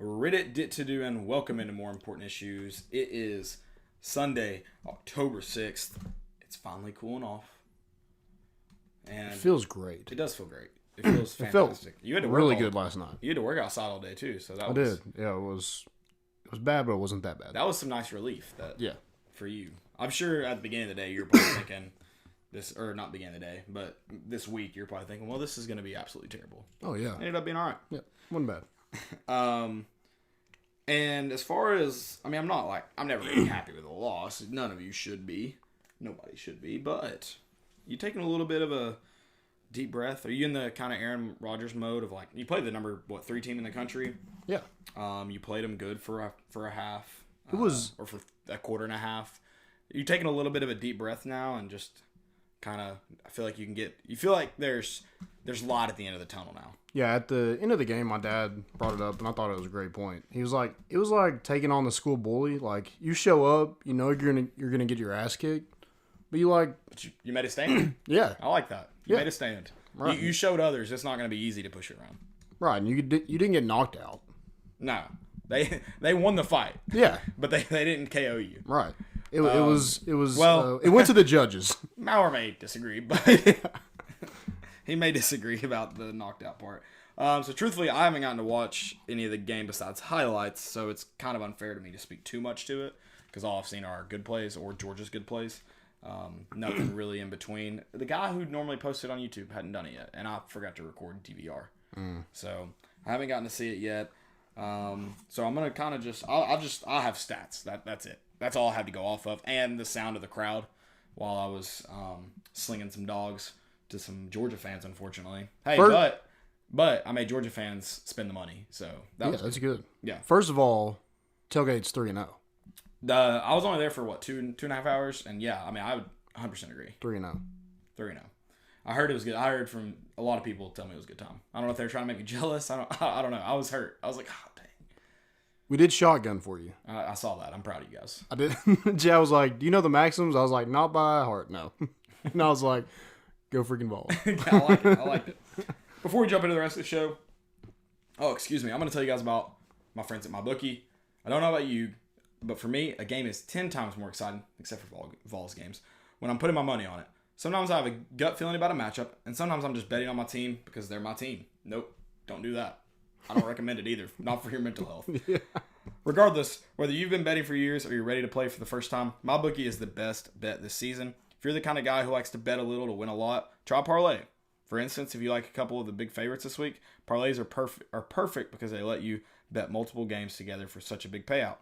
Reddit dit to do and welcome into more important issues. It is Sunday, October 6th. It's finally cooling off. And it feels great. It does feel great. It feels fantastic. Felt You had to really good last night. You had to work outside all day too, so that I did. Yeah, it was bad, but it wasn't that bad. That was some nice relief. Yeah. For you. I'm sure at the beginning of the day you were probably thinking this, or not beginning of the day, but this week you're probably thinking, well, this is going to be absolutely terrible. Oh yeah. Ended up being all right. Yeah, wasn't bad. And as far as, I'm never really happy with a loss. None of you should be. Nobody should be. But you taking a little bit of a deep breath? Are you in the kind of Aaron Rodgers mode of like, you played the number 3 team in the country? Yeah. You played them good for a half. It was, or for a quarter and a half. You taking a little bit of a deep breath now and just kind of, I feel like you feel like there's light at the end of the tunnel now. Yeah, at the end of the game, my dad brought it up, and I thought it was a great point. He was like, it was like taking on the school bully. Like, you show up, you know you're gonna get your ass kicked, but you made a stand. Yeah, I like that. You made a stand. Right. You showed others it's not going to be easy to push it around. Right, and you didn't get knocked out. No, they won the fight. Yeah, but they didn't KO you. Right. It was well. It went to the judges. Maurer may disagree, but he may disagree about the knocked out part. So truthfully, I haven't gotten to watch any of the game besides highlights, so it's kind of unfair to me to speak too much to it because all I've seen are good plays or Georgia's good plays. Nothing really in between. The guy who normally posted on YouTube hadn't done it yet, and I forgot to record DVR. So I haven't gotten to see it yet. So I'm gonna kind of I'll have stats. That's it. That's all I have to go off of, and the sound of the crowd while I was slinging some dogs to some Georgia fans. Unfortunately, hey, but I made Georgia fans spend the money, so that's good. Yeah. First of all, tailgate's 3-0. I was only there for two and a half hours, and yeah, I would 100% agree. 3-0. 3-0. I heard it was good. I heard from a lot of people tell me it was a good time. I don't know if they were trying to make me jealous. I don't know. I was hurt. I was like, oh, dang. We did shotgun for you. I saw that. I'm proud of you guys. I did. Jay was like, do you know the maxims? I was like, not by heart, no. And I was like, go freaking ball. Yeah, I liked it. Before we jump into the rest of the show, I'm going to tell you guys about my friends at MyBookie. I don't know about you, but for me, a game is 10 times more exciting, except for Vols games, when I'm putting my money on it. Sometimes I have a gut feeling about a matchup, and sometimes I'm just betting on my team because they're my team. Nope, don't do that. I don't recommend it either, not for your mental health. Yeah. Regardless, whether you've been betting for years or you're ready to play for the first time, MyBookie is the best bet this season. If you're the kind of guy who likes to bet a little to win a lot, try parlay. For instance, if you like a couple of the big favorites this week, parlays are perfect because they let you bet multiple games together for such a big payout.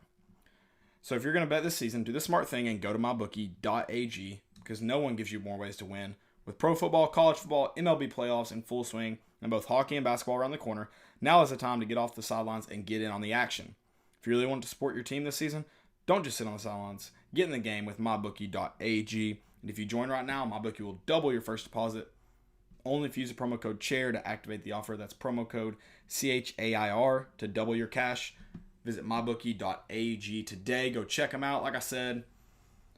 So if you're going to bet this season, do the smart thing and go to mybookie.ag because no one gives you more ways to win. With pro football, college football, MLB playoffs in full swing, and both hockey and basketball around the corner, now is the time to get off the sidelines and get in on the action. If you really want to support your team this season, don't just sit on the sidelines. Get in the game with mybookie.ag. And if you join right now, MyBookie will double your first deposit. Only if you use the promo code CHAIR to activate the offer. That's promo code CHAIR to double your cash. Visit mybookie.ag today. Go check them out. Like I said,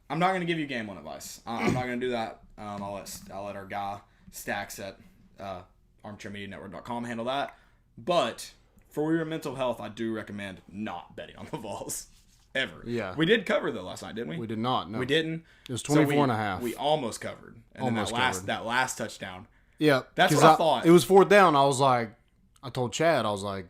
I'm not going to give you game one advice. I'm not going to do that. I'll let our guy Stacks at armchairmedianetwork.com handle that. But for your mental health, I do recommend not betting on the Vols. Ever. Yeah. We did cover though last night, didn't we? We did not. No. We didn't. It was 24.5. We almost covered. And then that last touchdown. Yeah. That's what I thought. It was 4th down. I was like, I told Chad, I was like,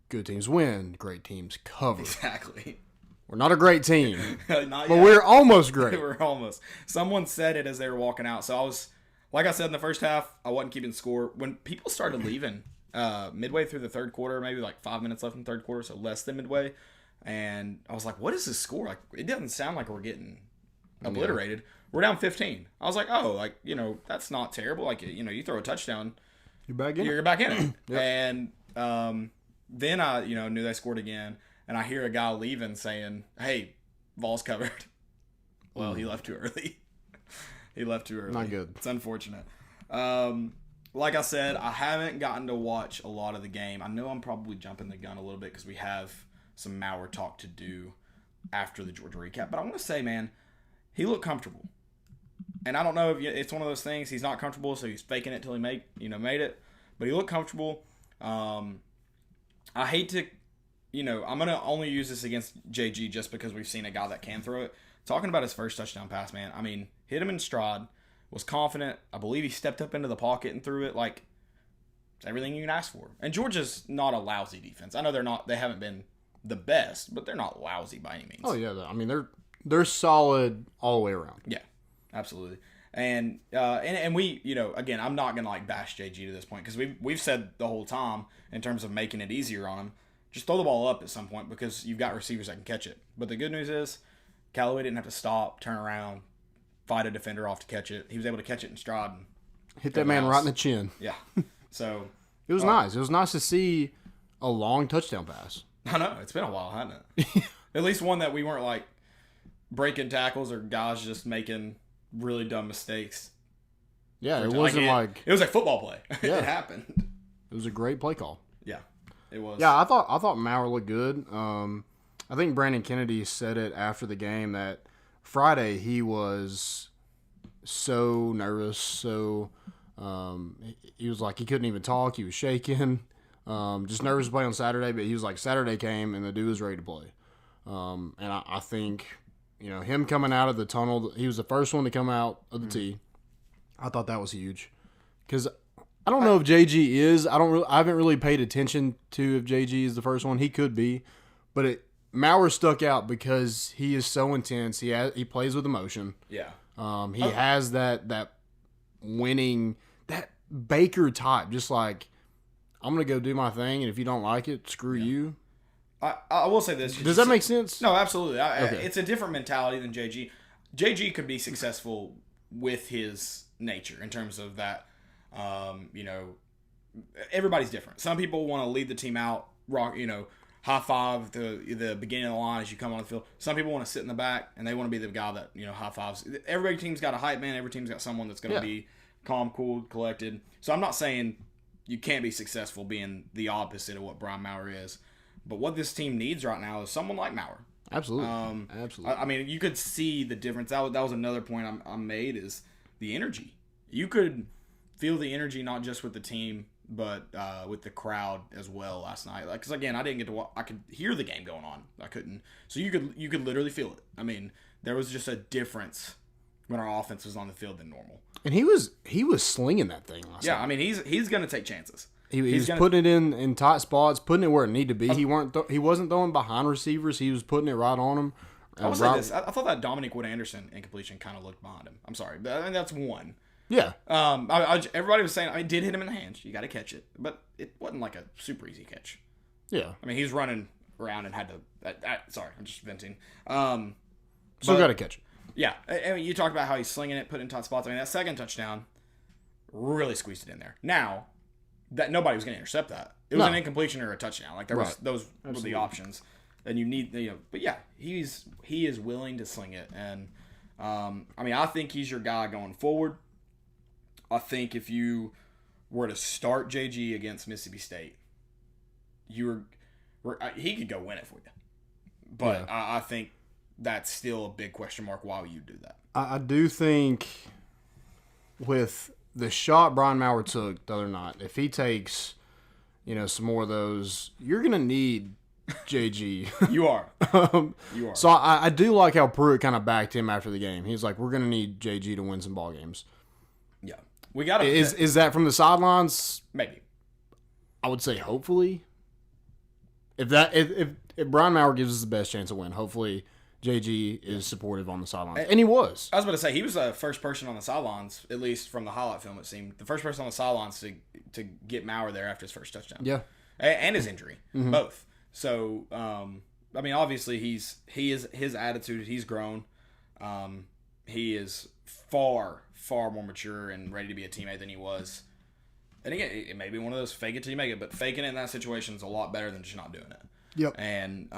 good teams win, great teams cover. Exactly. We're not a great team. Not but yet. we're almost great. We're almost. Someone said it as they were walking out. So I was, like I said in the first half, I wasn't keeping score. When people started leaving midway through the third quarter, maybe like 5 minutes left in the third quarter, so less than midway, and I was like, what is this score? Like, it doesn't sound like we're getting obliterated. Yeah. We're down 15. I was like, oh, that's not terrible. Like, you throw a touchdown, you're back in it. Yep. And then I, knew they scored again, and I hear a guy leaving saying, hey, Vols covered. Well, he left too early. Not good. It's unfortunate. Like I said, I haven't gotten to watch a lot of the game. I know I'm probably jumping the gun a little bit because we have some Maurer talk to do after the Georgia recap. But I want to say, man, he looked comfortable. And I don't know if it's one of those things. He's not comfortable, so he's faking it till he made it. But he looked comfortable. I hate to I'm going to only use this against JG just because we've seen a guy that can throw it. Talking about his first touchdown pass, man. I mean, hit him in stride, was confident. I believe he stepped up into the pocket and threw it. Like, it's everything you can ask for. And Georgia's not a lousy defense. I know they haven't been the best, but they're not lousy by any means. Oh, yeah. I mean, they're solid all the way around. Yeah, absolutely. And we, again, I'm not going to, like, bash JG to this point because we've said the whole time in terms of making it easier on him, just throw the ball up at some point because you've got receivers that can catch it. But the good news is Callaway didn't have to stop, turn around, fight a defender off to catch it. He was able to catch it in stride. And hit that man right in the chin. Yeah. So it was nice. It was nice to see a long touchdown pass. I know. It's been a while, hasn't it? At least one that we weren't, like, breaking tackles or guys just making really dumb mistakes. Yeah, it wasn't it was a football play. Yeah. It happened. It was a great play call. Yeah, it was. Yeah, I thought Maurer looked good. I think Brandon Kennedy said it after the game that Friday he was so nervous, he was like he couldn't even talk. He was shaking, just nervous to play on Saturday. But he was like Saturday came and the dude was ready to play. And I think him coming out of the tunnel, he was the first one to come out of the tee. I thought that was huge because I don't know if JG is. I haven't really paid attention to if JG is the first one. He could be, but Maurer stuck out because he is so intense. He plays with emotion. Yeah. He has that winning, that Baker type. Just like, I'm gonna go do my thing, and if you don't like it, screw you. I will say this. Does that make sense? No, absolutely. Okay. It's a different mentality than JG. JG could be successful with his nature in terms of that. Everybody's different. Some people want to lead the team out, high five the beginning of the line as you come on the field. Some people want to sit in the back and they want to be the guy that high fives. Every team's got a hype man. Every team's got someone that's going to be calm, cool, collected. So I'm not saying you can't be successful being the opposite of what Brian Maurer is, but what this team needs right now is someone like Maurer. Absolutely. Absolutely. I mean, you could see the difference. That was another point I made is the energy. You could feel the energy not just with the team, but with the crowd as well last night. Like, because again, I didn't get to watch. I could hear the game going on. I couldn't. So you could literally feel it. I mean, there was just a difference when our offense was on the field than normal. And he was slinging that thing last night. I mean, he's going to take chances. He was putting it in tight spots, putting it where it needed to be. He wasn't throwing behind receivers. He was putting it right on them. I will say this. I thought that Dominic Wood-Anderson incompletion kind of looked behind him. I'm sorry. I mean, that's one. Yeah. Everybody was saying, I did hit him in the hands. You got to catch it. But it wasn't like a super easy catch. Yeah. I mean, he's running around and had to... sorry, I'm just venting. Still got to catch it. Yeah. I mean, you talk about how he's slinging it, putting it in tight spots. I mean, that second touchdown really squeezed it in there. Now, that nobody was going to intercept that. It was an incompletion or a touchdown. Like, those were the options. And you need... but yeah, he is willing to sling it. And, I mean, I think he's your guy going forward. I think if you were to start JG against Mississippi State, he could go win it for you. But I think that's still a big question mark. Why would you do that? I do think with the shot Brian Maurer took the other night, if he takes, some more of those, you're going to need JG. You are. You are. So I do like how Pruitt kind of backed him after the game. He's like, we're going to need JG to win some ball games. Yeah. We got to. Is that from the sidelines? Maybe. I would say hopefully. If Brian Maurer gives us the best chance to win, hopefully JG is supportive on the sidelines. And he was. I was about to say, he was the first person on the sidelines, at least from the highlight film, it seemed. The first person on the sidelines to get Maurer there after his first touchdown. Yeah. And his injury. Mm-hmm. Both. So, I mean, obviously his attitude, he's grown. He is far more mature and ready to be a teammate than he was. And again, it may be one of those fake it till you make it, but faking it in that situation is a lot better than just not doing it. Yep. And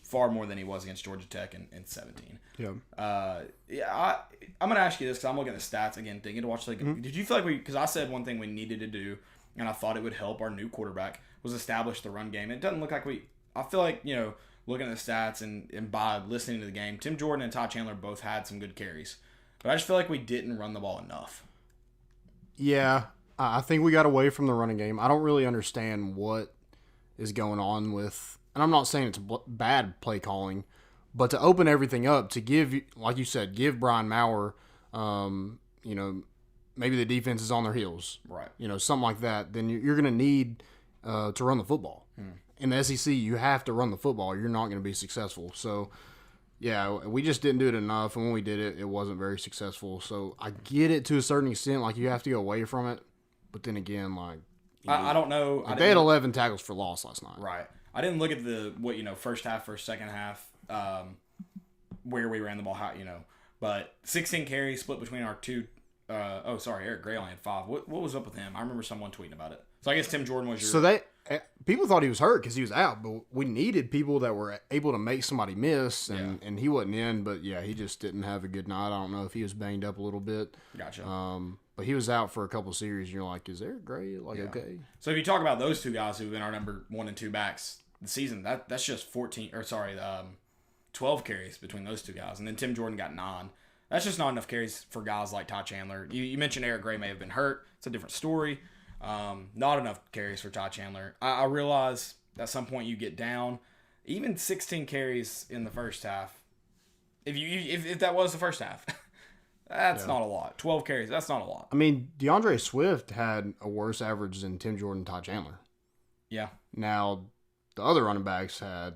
far more than he was against Georgia Tech in 17. Yep. I'm going to ask you this because I'm looking at the stats again, thinking to watch. Did you feel like because I said one thing we needed to do, and I thought it would help our new quarterback, was establish the run game. It doesn't look like I feel like, looking at the stats and by listening to the game, Tim Jordan and Ty Chandler both had some good carries. But I just feel like we didn't run the ball enough. Yeah, I think we got away from the running game. I don't really understand what is going on with and I'm not saying it's bad play calling, but to open everything up, to give, like you said, give Brian Maurer, maybe the defense is on their heels. Right. Something like that. Then you're going to need to run the football. In the SEC, you have to run the football. You're not going to be successful. So, yeah, we just didn't do it enough. And when we did it, it wasn't very successful. So I get it to a certain extent. Like, you have to go away from it. But then again, like, I don't know. They had 11 tackles for loss last night. Right. I didn't look at the first half versus second half, where we ran the ball, but 16 carries split between our two. Eric Gray only had 5. What was up with him? I remember someone tweeting about it. So I guess Tim Jordan was your. So people thought he was hurt because he was out, but we needed people that were able to make somebody miss, and he wasn't in. But yeah, he just didn't have a good night. I don't know if he was banged up a little bit. Gotcha. But he was out for a couple of series, and you're like, is Eric Gray okay? So if you talk about those two guys who've been our number 1 and 2 backs the season, that's just 12 carries between those two guys, and then Tim Jordan got 9. That's just not enough carries for guys like Ty Chandler. You mentioned Eric Gray may have been hurt. It's a different story. Not enough carries for Ty Chandler. I realize at some point you get down. Even 16 carries in the first half. If that was the first half, that's not a lot. 12 carries, that's not a lot. I mean, DeAndre Swift had a worse average than Tim Jordan and Ty Chandler. Yeah. Now, the other running backs had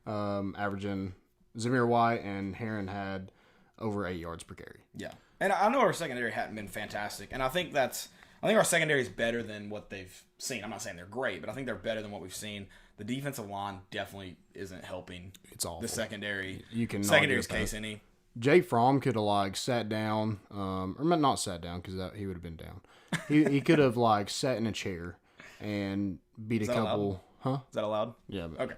averaging Zamir White and Heron had over 8 yards per carry. Yeah. And I know our secondary hadn't been fantastic, and I think our secondary is better than what they've seen. I'm not saying they're great, but I think they're better than what we've seen. The defensive line definitely isn't helping. It's awful. The secondary. You can secondary's case any. Jake Fromm could have sat down, or not sat down because he would have been down. He could have sat in a chair and beat a couple. Allowed? Huh? Is that allowed? Yeah. But,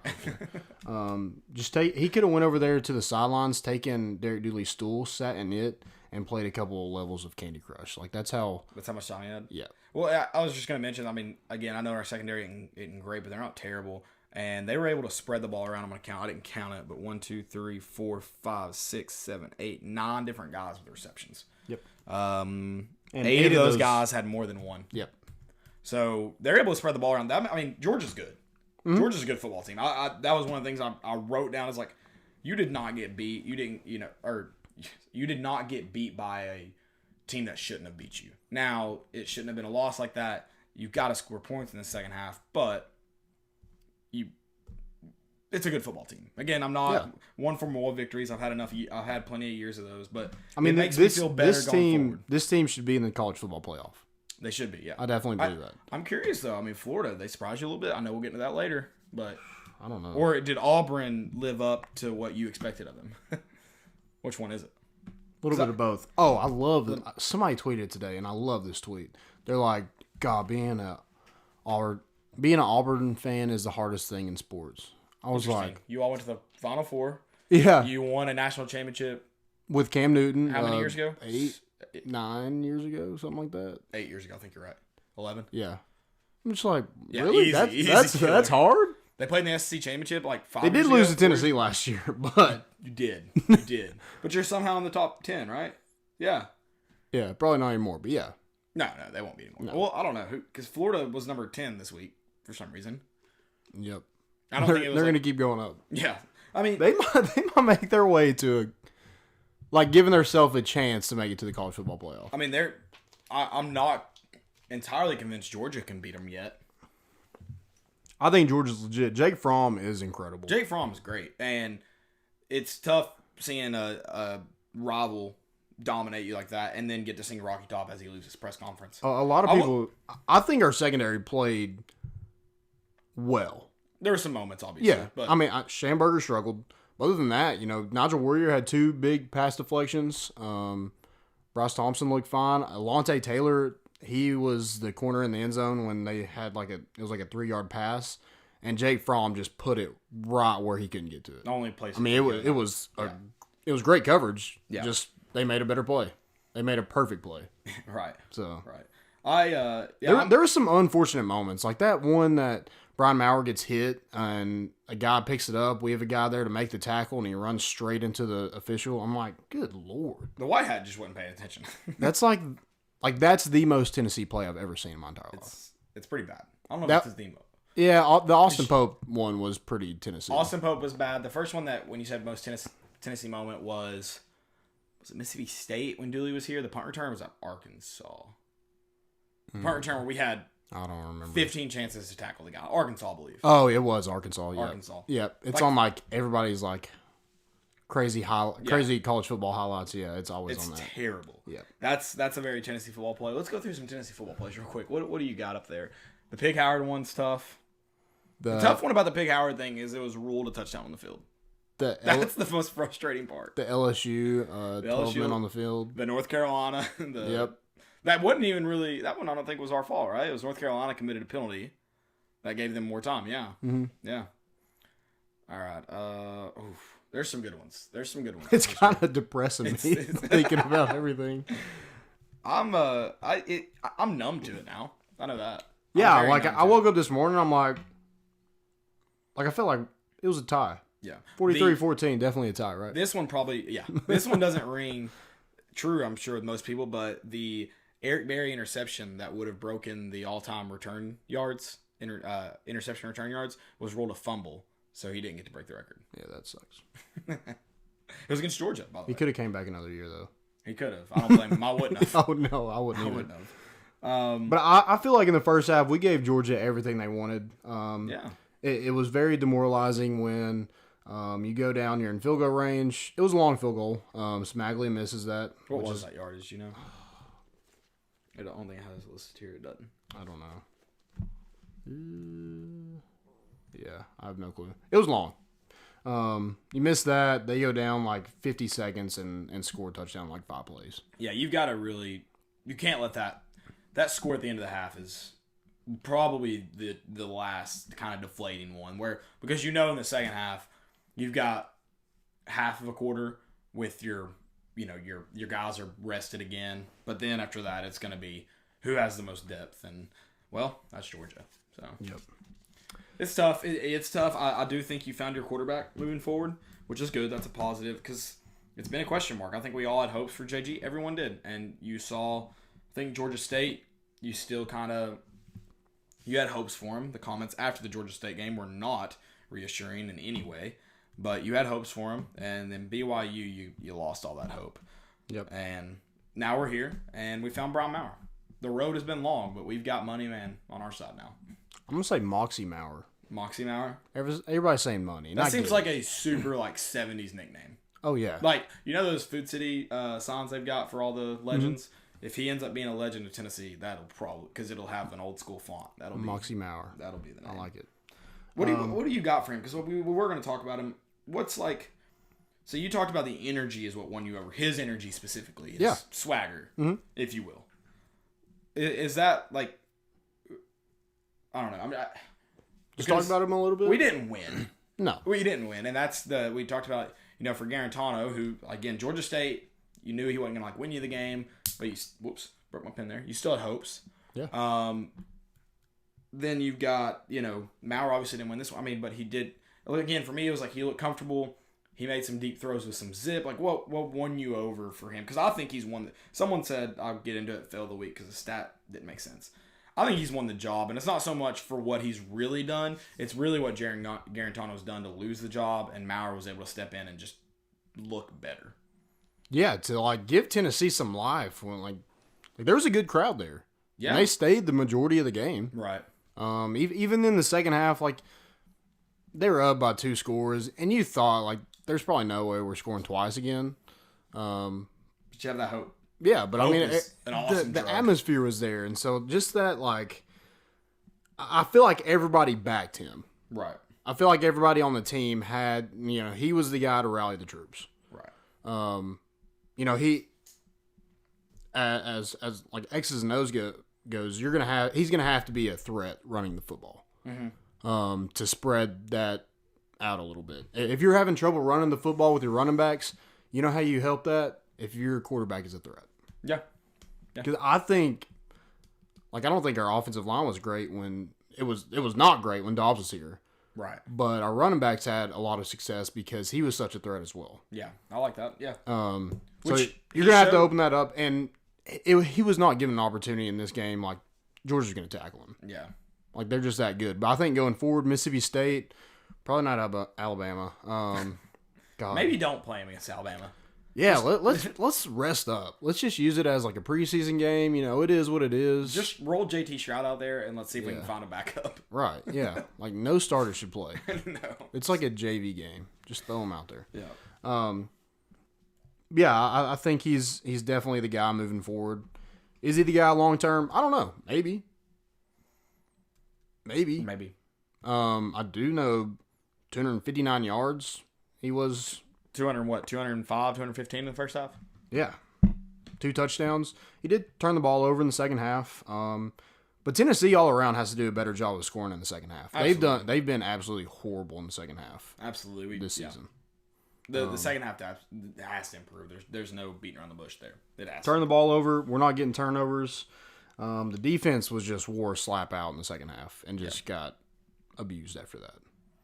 Okay. He could have went over there to the sidelines, taken Derek Dooley's stool, sat in it, and played a couple of levels of Candy Crush. That's how much time he had? Yeah. Well, I was just going to mention, again, I know our secondary isn't great, but they're not terrible. And they were able to spread the ball around. I'm going to count. I didn't count it, but 1, 2, 3, 4, 5, 6, 7, 8, 9 different guys with receptions. Yep. And 8 of those guys had more than one. Yep. So they're able to spread the ball around. Georgia's good. Mm-hmm. Georgia's a good football team. That was one of the things I wrote down. Is you did not get beat. You didn't, you did not get beat by a team that shouldn't have beat you. Now, it shouldn't have been a loss like that. You've got to score points in the second half, but it's a good football team. Again, I'm not one for more victories. I've had plenty of years of those, but it makes me feel better going forward. This team should be in the college football playoff. They should be, yeah. I definitely believe that. I'm curious, though. Florida, they surprised you a little bit. I know we'll get into that later, but I don't know. Or did Auburn live up to what you expected of them? Which one is it? A little bit of both. Oh, I love it. Somebody tweeted today, and I love this tweet. They're like, God, being an Auburn fan is the hardest thing in sports. I was like, you all went to the Final Four. Yeah. You won a national championship with Cam Newton. How many years ago? 9 years ago, something like that. 8 years ago, I think you're right. 11. Yeah. I'm just like, really? That's hard? They played in the SEC championship 5 years ago. They did lose to Tennessee last year, but you did. But you're somehow in the top 10, right? Yeah. Yeah, probably not anymore, but yeah. No, they won't be anymore. No. Well, I don't know because Florida was number 10 this week for some reason. Yep. I don't think it was they're going to keep going up. Yeah. They might make their way to giving themselves a chance to make it to the college football playoff. I'm not entirely convinced Georgia can beat them yet. I think Georgia's legit. Jake Fromm is incredible. Jake Fromm is great, and it's tough seeing a rival dominate you like that and then get to sing Rocky Top as he leaves his press conference. A lot of people... I think our secondary played well. There were some moments, obviously. Yeah, but Schamberger struggled. Other than that, Nigel Warrior had 2 big pass deflections. Bryce Thompson looked fine. Alontae Taylor, he was the corner in the end zone when they had it was a 3-yard pass, and Jake Fromm just put it right where he couldn't get to it. The only place. It was great coverage. Yeah. Just they made a better play. They made a perfect play. Right. So right. There were some unfortunate moments like that one that Brian Maurer gets hit and a guy picks it up. We have a guy there to make the tackle and he runs straight into the official. I'm like, good Lord. The white hat just wasn't paying attention. That's that's the most Tennessee play I've ever seen in my entire life. It's pretty bad. I don't know if it's the most. Yeah, the Austin Pope one was pretty Tennessee. Austin Pope was bad. The first one that, when you said most Tennessee moment was it Mississippi State when Dooley was here? The punt return was at Arkansas. The punt return where we had I don't remember. 15 chances to tackle the guy. Arkansas, I believe. Oh, it was Arkansas. Yeah. Arkansas. Yeah, it's on like everybody's like crazy college football highlights. Yeah, it's always on that. It's terrible. Yeah, that's a very Tennessee football play. Let's go through some Tennessee football plays real quick. What do you got up there? The Pig Howard one's tough. The tough one about the Pig Howard thing is it was ruled a touchdown on the field. That's the most frustrating part. The LSU, 12 men on the field. The North Carolina. That wasn't even really, that one I don't think was our fault, right? It was North Carolina committed a penalty that gave them more time. Yeah. Mm-hmm. Yeah. All right. There's some good ones. It's kind of depressing me thinking about everything. I'm numb to it now. I know that. Yeah, like I woke up this morning, I'm like I felt like it was a tie. Yeah. 43-14, definitely a tie, right? This one probably, yeah. This one doesn't ring true, I'm sure, with most people, but the Eric Berry interception that would have broken the all-time return yards, interception return yards, was ruled a fumble, so he didn't get to break the record. Yeah, that sucks. It was against Georgia, by the way. He could have came back another year, though. He could have. I don't blame him. I wouldn't have. Oh, no, I wouldn't have. But I feel like in the first half, we gave Georgia everything they wanted. Yeah. It was very demoralizing when you go down, you're in field goal range. It was a long field goal. Smaglia misses that. What was that yardage, you know? I don't think it has it listed here. It doesn't. I don't know. Yeah, I have no clue. It was long. You miss that. They go down like 50 seconds and score a touchdown in like 5 plays. Yeah, you've got to really... You can't let that score at the end of the half is probably the last kind of deflating one, because in the second half you've got half of a quarter with your guys are rested again, but then after that it's going to be who has the most depth, and well, that's Georgia. So yep, it's tough. It's tough. I do think you found your quarterback moving forward, which is good. That's a positive because it's been a question mark. I think we all had hopes for JG. Everyone did, and you saw. I think Georgia State. You still you had hopes for him. The comments after the Georgia State game were not reassuring in any way, but you had hopes for him. And then BYU, you lost all that hope. Yep. And now we're here, and we found Brian Maurer. The road has been long, but we've got Money Man on our side now. I'm going to say Moxie Maurer. Moxie Maurer? Everybody's saying money. That seems like a super 70s nickname. Oh, yeah. Like, those Food City signs they've got for all the legends? Mm-hmm. If he ends up being a legend of Tennessee, that'll probably, because it'll have an old school font. That'll be Moxie Maurer. That'll be the name. I like it. What do you got for him? Because we were going to talk about him. What's like? So you talked about the energy is what won you over. His energy specifically, his swagger, if you will. Is that like? I don't know. I mean, just talk about him a little bit. We didn't win. No, we didn't win, and that's we talked about. For Garantano, who again Georgia State. You knew he wasn't going to win you the game, but broke my pen there. You still had hopes. Yeah. Then you've got, Maurer obviously didn't win this one. I mean, but he did. Again, for me, it was like he looked comfortable. He made some deep throws with some zip. Like, what won you over for him? Because I think he's won. Someone said, I'll get into it, fail of the week, because the stat didn't make sense. I think he's won the job, and it's not so much for what he's really done. It's really what Garantano's done to lose the job, and Maurer was able to step in and just look better. Yeah, to give Tennessee some life when there was a good crowd there. Yeah, and they stayed the majority of the game. Right. Even in the second half, they were up by 2 scores, and you thought there's probably no way we're scoring twice again. But you have that hope. Yeah, but hope the atmosphere was there, and so just that I feel like everybody backed him. Right. I feel like everybody on the team had he was the guy to rally the troops. Right. He as X's and O's goes, he's gonna have to be a threat running the football. Mm-hmm. To spread that out a little bit. If you're having trouble running the football with your running backs, you know how you help that? If your quarterback is a threat. Yeah. Because I think, I don't think our offensive line was great when it was not great when Dobbs was here. Right. But our running backs had a lot of success because he was such a threat as well. Yeah, I like that. Yeah. So you're going to have to open that up. And he was not given an opportunity in this game. Georgia's going to tackle him. Yeah. Like, they're just that good. But I think going forward, Mississippi State, probably not Alabama. God. Maybe don't play them against Alabama. Yeah, let's rest up. Let's just use it as like a preseason game. You know, it is what it is. Just roll JT Shroud out there and let's see if we can find a backup. Right, yeah. Like, no starter should play. No. It's like a JV game. Just throw him out there. Yeah. Yeah, I think he's definitely the guy moving forward. Is he the guy long term? I don't know. Maybe. I do know 259 yards. He was 205, 215 in the first half? Yeah. 2 touchdowns. He did turn the ball over in the second half. But Tennessee all around has to do a better job of scoring in the second half. Absolutely. They've been absolutely horrible in the second half. Absolutely. This season. The second half has to improve. There's no beating around the bush there. It has Turn the ball over. We're not getting turnovers. The defense was just wore slap out in the second half and just got abused after that.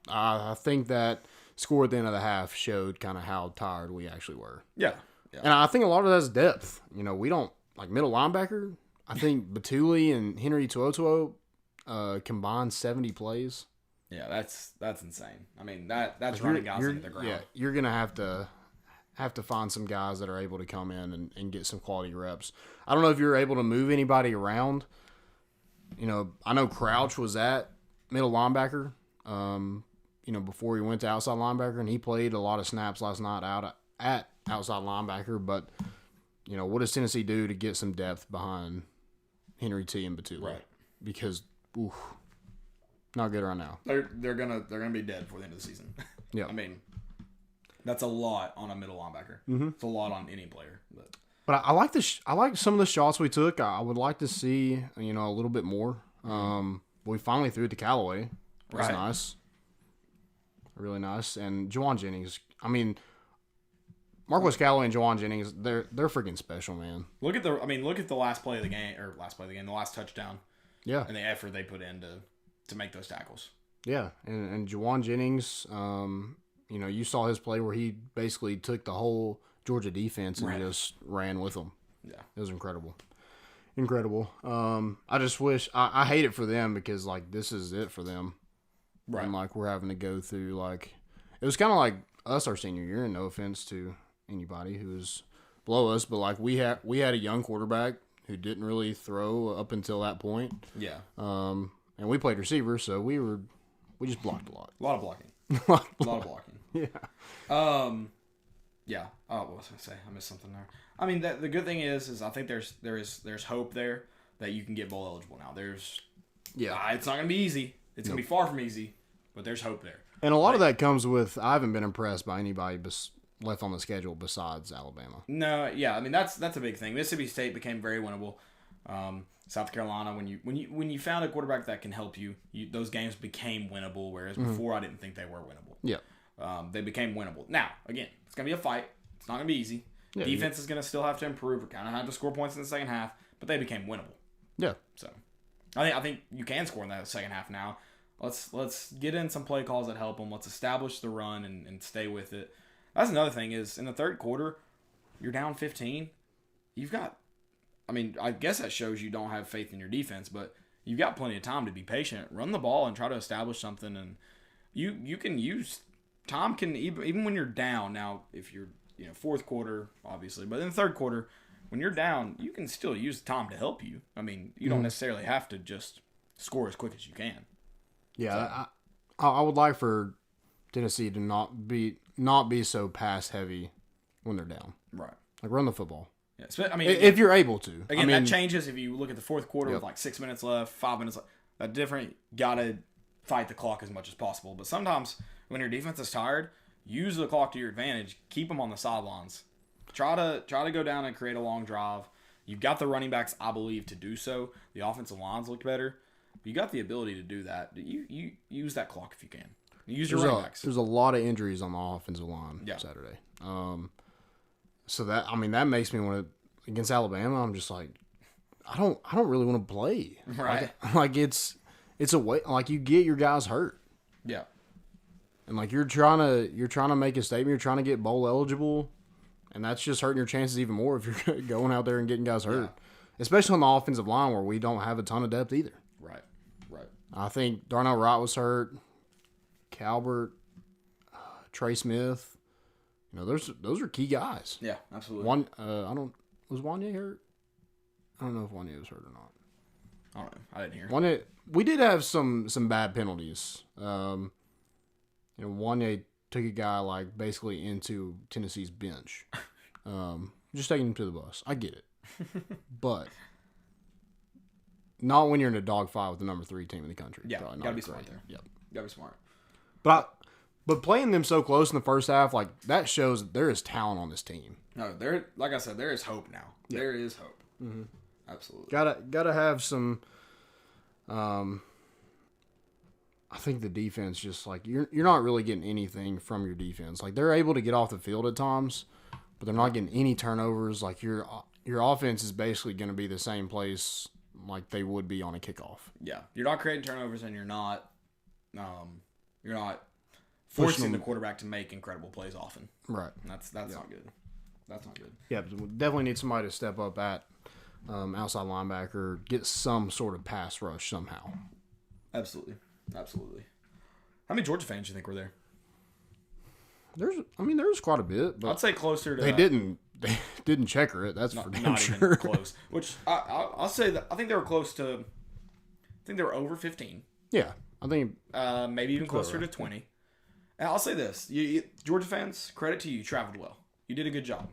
I think that score at the end of the half showed kind of how tired we actually were. Yeah. And I think a lot of that's depth. You know, we don't, like, middle linebacker, I think Batuli and Henry To'oTo'o combined 70 plays. Yeah, that's insane. I mean, that's running guys into the ground. Yeah, you're going to have to find some guys that are able to come in and get some quality reps. I don't know if you're able to move anybody around. You know, I know Crouch was at middle linebacker, you know, before he went to outside linebacker, and he played a lot of snaps last night out at outside linebacker. But, you know, what does Tennessee do to get some depth behind Henry T and Batuli? Right. Because, not good right now. They're gonna be dead before the end of the season. Yeah. I mean, that's a lot on a middle linebacker. Mm-hmm. It's a lot on any player. But I like I like some of the shots we took. I would like to see, you know, a little bit more. We finally threw it to Callaway. It was nice. Really nice. And Juwan Jennings, I mean, Marquez Callaway and Juwan Jennings, they're freaking special, man. Look at the last play of the game, the last touchdown. Yeah. And the effort they put in to make those tackles. Yeah. And Juwan Jennings, you know, you saw his play where he basically took the whole Georgia defense and just ran with them. Yeah. It was incredible. Incredible. I just wish, I hate it for them because, like, this is it for them. Right. And, like, we're having to go through, like, it was kind of like us our senior year, and no offense to anybody who was below us, but, like, we had a young quarterback who didn't really throw up until that point. Yeah. And we played receiver, so we just blocked a lot. A lot of blocking. a lot of blocking. Yeah. Yeah. Oh, what was I gonna say? I missed something there. I mean, the good thing is I think there's hope there that you can get bowl eligible now. It's not gonna be easy. It's gonna be far from easy, but there's hope there. And a lot of that comes with, I haven't been impressed by anybody left on the schedule besides Alabama. No, yeah, I mean that's a big thing. Mississippi State became very winnable. South Carolina, when you found a quarterback that can help you, those games became winnable. Whereas before, I didn't think they were winnable. Yeah, they became winnable. Now, again, it's gonna be a fight. It's not gonna be easy. Yeah, defense is gonna still have to improve. We're gonna have to score points in the second half, but they became winnable. Yeah. So, I think you can score in that second half now. Let's get in some play calls that help them. Let's establish the run and stay with it. That's another thing is in the third quarter, you're down 15. You've got, I mean, I guess that shows you don't have faith in your defense, but you've got plenty of time to be patient. Run the ball and try to establish something, and you can use Tom can even when you're down. Now, if you're fourth quarter, obviously, but in the third quarter, when you're down, you can still use Tom to help you. I mean, you don't necessarily have to just score as quick as you can. Yeah, so. I would like for Tennessee to not be so pass heavy when they're down. Right. Like, run the football. Yeah, I mean, if you're able to. Again, that changes if you look at the fourth quarter with like 6 minutes left, 5 minutes left. That different. Gotta fight the clock as much as possible. But sometimes when your defense is tired, use the clock to your advantage. Keep them on the sidelines. Try to go down and create a long drive. You've got the running backs, I believe, to do so. The offensive lines looked better. But you got the ability to do that. You use that clock if you can. Use your running backs. There's a lot of injuries on the offensive line Saturday. So that makes me want to, against Alabama, I'm just like, I don't really want to play. Right. Like it's a way, like, you get your guys hurt. Yeah. And, like, you're trying to make a statement, you're trying to get bowl eligible, and that's just hurting your chances even more if you're going out there and getting guys hurt. Yeah. Especially on the offensive line where we don't have a ton of depth either. Right. I think Darnell Wright was hurt. Calvert, Trey Smith. You know, those are key guys. Yeah, absolutely. Was Wanye hurt? I don't know if Wanye was hurt or not. I don't know. I didn't hear. We did have some bad penalties. Wanye took a guy like basically into Tennessee's bench. Just taking him to the bus. I get it. But not when you're in a dogfight with the number 3 team in the country. Yeah, gotta be smart there. Yep. Gotta be smart. But playing them so close in the first half, like that shows that there is talent on this team. No, like I said, there is hope now. Yep. There is hope. Mm-hmm. Absolutely. Gotta have some. I think the defense just like you're not really getting anything from your defense. Like they're able to get off the field at times, but they're not getting any turnovers. Like your offense is basically going to be the same place like they would be on a kickoff. Yeah, you're not creating turnovers, and you're not forcing the quarterback to make incredible plays often. Right. And that's not good. That's not good. Yeah, we definitely need somebody to step up at outside linebacker, get some sort of pass rush somehow. Absolutely. How many Georgia fans do you think were there? There's quite a bit. But I'd say closer to. They didn't checker it. That's for damn sure. Even close. Which I'll say that I think they were close to. I think they were over 15. Yeah, I think maybe even closer to 20. And I'll say this: Georgia fans, credit to you. You traveled well. You did a good job.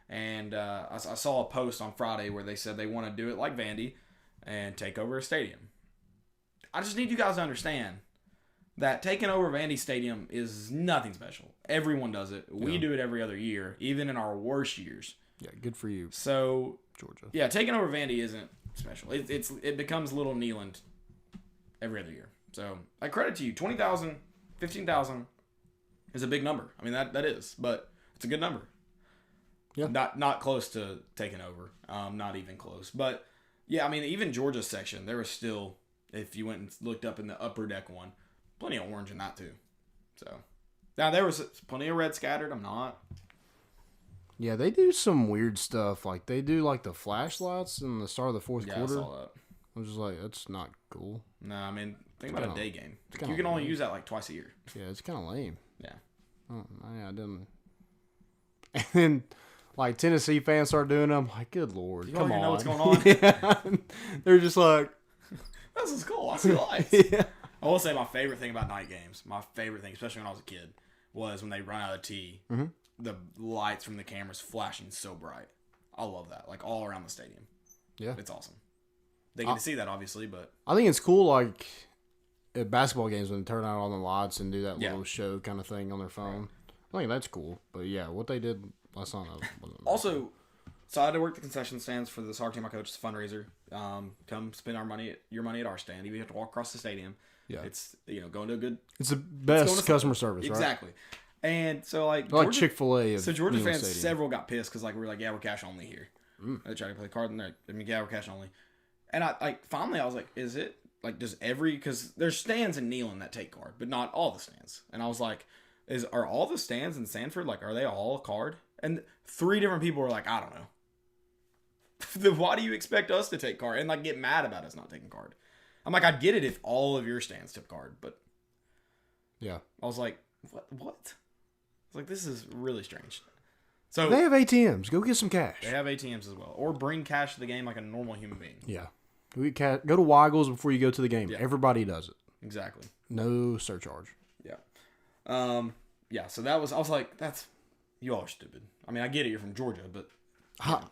And I saw a post on Friday where they said they want to do it like Vandy and take over a stadium. I just need you guys to understand that taking over Vandy Stadium is nothing special. Everyone does it. We do it every other year, even in our worst years. Yeah, good for you. So Georgia. Yeah, taking over Vandy isn't special. It becomes Little Neyland every other year. So I credit to you. 20,000, 15,000 is a big number. I mean that is, but it's a good number. Yeah. Not close to taking over. Not even close. But yeah, I mean even Georgia's section, there was still, if you went and looked up in the upper deck one, plenty of orange in that too. So now there was plenty of red scattered. I'm not. Yeah, they do some weird stuff. Like they do like the flashlights in the start of the fourth quarter. I saw that. I was just like, that's not cool. No, I mean think about a day game. You can only use that like twice a year. Yeah, it's kind of lame. Yeah. Oh, I didn't. And then, like Tennessee fans start doing them. Like, good lord, you come on! Know what's going on? Yeah. They're just like, this is cool. I see lights. Yeah. I will say my favorite thing about night games, my favorite thing, especially when I was a kid, was when they run out of tee, the lights from the cameras flashing so bright. I love that. Like all around the stadium. Yeah, it's awesome. They get to see that obviously, but I think it's cool. Like at basketball games when they turn out all the lights and do that little show kind of thing on their phone. Right. I think that's cool. But yeah, what they did last night wasn't also. So I had to work the concession stands for the soccer team I coach. It's a fundraiser. Come spend your money at our stand. You have to walk across the stadium. Yeah, it's going to a good. It's the best customer service, right? Exactly. And so like Chick-fil-A. So Georgia fans, several got pissed because like we were like, yeah, we're cash only here. They tried to play the card and yeah, we're cash only. And finally I was like, is it like does because there's stands in Neyland that take card, but not all the stands. And I was like, are all the stands in Sanford like are they all card? And 3 different people were like, I don't know. Then why do you expect us to take card and like get mad about us not taking card? I'm like, I'd get it if all of your stands took card, but yeah, I was like, what? I was like, this is really strange. So they have ATMs. Go get some cash. They have ATMs as well, or bring cash to the game like a normal human being. Yeah, go to Weigel's before you go to the game. Yeah. Everybody does it. Exactly. No surcharge. Yeah. Yeah. So I was like, you all are stupid. I mean, I get it. You're from Georgia, but.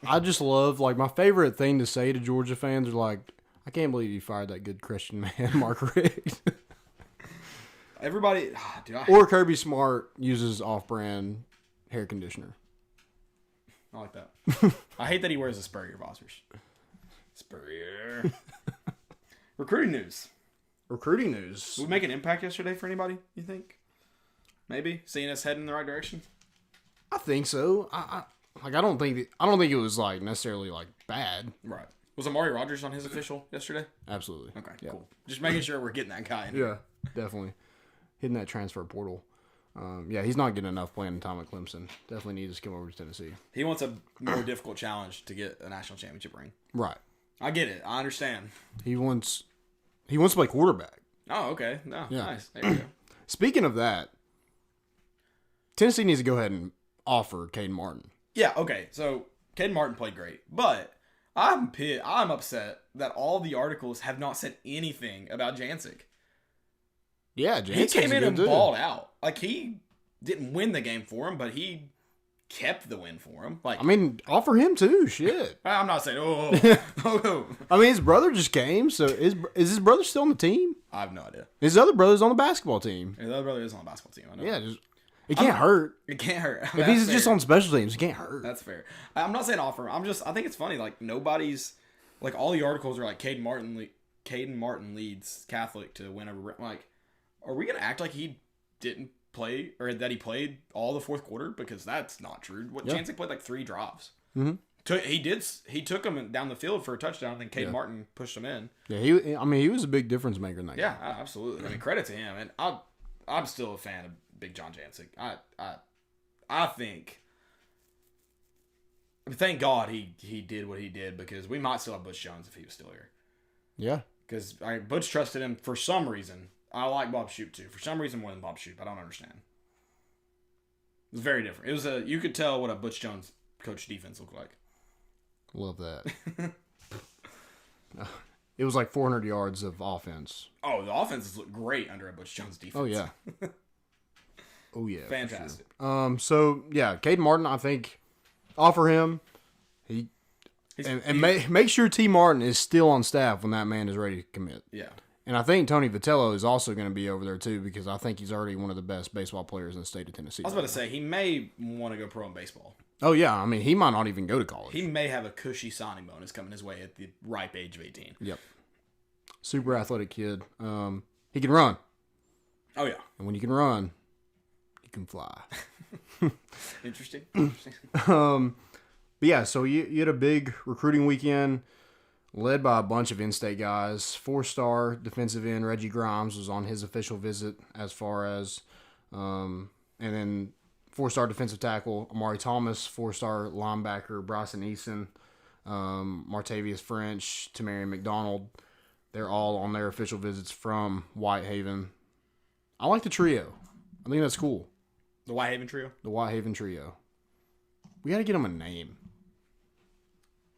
I just love, like, my favorite thing to say to Georgia fans are like, I can't believe you fired that good Christian man, Mark Richt. Everybody, or Kirby Smart uses off-brand hair conditioner. I like that. I hate that he wears a Spurrier Bossers. Spurrier. Recruiting news. Did we make an impact yesterday for anybody, you think? Maybe? Seeing us heading in the right direction? I think so. I don't think it was like necessarily like bad. Right. Was Amari Rogers on his official yesterday? Absolutely. Okay, cool. Just making sure we're getting that guy in. Yeah, definitely. Hitting that transfer portal. Yeah, he's not getting enough playing time at Clemson. Definitely needs to come over to Tennessee. He wants a more difficult challenge to get a national championship ring. Right. I get it. I understand. He wants to play quarterback. Oh, okay. No, Yeah. nice. There you go. Speaking of that, Tennessee needs to go ahead and offer Caden Martin. Yeah, okay. So, Caden Martin played great. But I'm upset that all the articles have not said anything about Jancic. Yeah, He came in and balled out. Like, he didn't win the game for him, but he kept the win for him. Like, I mean, offer him too. Shit. I'm not saying, I mean, his brother just came, so is his brother still on the team? I have no idea. His other brother's on the basketball team. His other brother is on the basketball team. I know. Yeah, it can't hurt. It can't hurt. If he's just on special teams, it can't hurt. That's fair. I'm not saying offer him. I think it's funny. Like, nobody's, like, all the articles are like, Caden Martin leads Catholic to win over. Like, are we going to act like he didn't play, or that he played all the fourth quarter? Because that's not true. Jancic played like 3 drives. Mm-hmm. He took him down the field for a touchdown, and then Caden Martin pushed him in. Yeah, he was a big difference maker in that game. Yeah, absolutely. I mean, credit to him. And I'm still a fan of Big John Jancic. I think. Thank God he did what he did, because we might still have Butch Jones if he was still here. Yeah. Because Butch trusted him for some reason. I like Bob Shoop too. For some reason more than Bob Shoop. I don't understand. It was very different. You could tell what a Butch Jones coach defense looked like. Love that. It was like 400 yards of offense. Oh, the offenses look great under a Butch Jones defense. Oh, yeah. Oh, yeah. Fantastic. Sure. So, yeah, Caden Martin, I think, offer him. Make sure T. Martin is still on staff when that man is ready to commit. Yeah. And I think Tony Vitello is also going to be over there, too, because I think he's already one of the best baseball players in the state of Tennessee. I was about to say, he may want to go pro in baseball. Oh, yeah. I mean, he might not even go to college. He may have a cushy signing bonus coming his way at the ripe age of 18. Yep. Super athletic kid. He can run. Oh, yeah. And when you can run, you can fly. Interesting. But yeah, so you had a big recruiting weekend led by a bunch of in-state guys. 4-star defensive end Reggie Grimes was on his official visit, as far as, and then 4-star defensive tackle Amari Thomas, 4-star linebacker Bryson Eason, Martavius French, Tamarian McDonald. They're all on their official visits from Whitehaven. I like the trio. I think that's cool. The Whitehaven trio? The Whitehaven trio. We got to get them a name.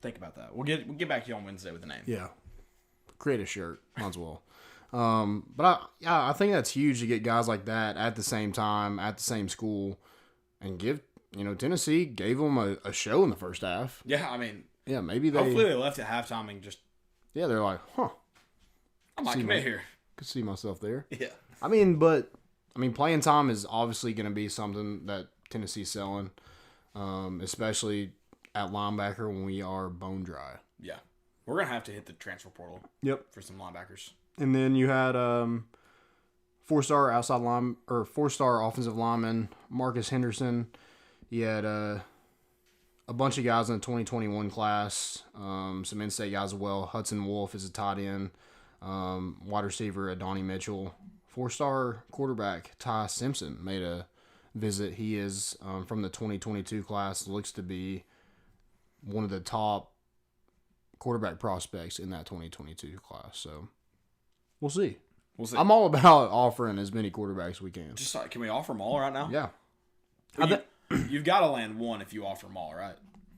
Think about that. We'll get back to you on Wednesday with the name. Yeah. Create a shirt. Might as well. But I think that's huge to get guys like that at the same time, at the same school, and give, Tennessee gave them a show in the first half. Yeah, I mean. Yeah, maybe they. Hopefully they left at halftime and just. Yeah, they're like, huh. I might commit here. Could see myself there. Yeah. I mean, playing time is obviously going to be something that Tennessee's selling, especially at linebacker when we are bone dry. Yeah. We're going to have to hit the transfer portal. Yep. For some linebackers. And then you had 4-star outside line or 4-star offensive lineman Marcus Henderson. You had a bunch of guys in the 2021 class, some in-state guys as well. Hudson Wolf is a tight end. Wide receiver Adonai Mitchell. 4-star quarterback Ty Simpson made a visit. He is from the 2022 class. Looks to be one of the top quarterback prospects in that 2022 class. So we'll see. I'm all about offering as many quarterbacks as we can. Can we offer them all right now? Yeah. Well, you've got to land one if you offer them all, right?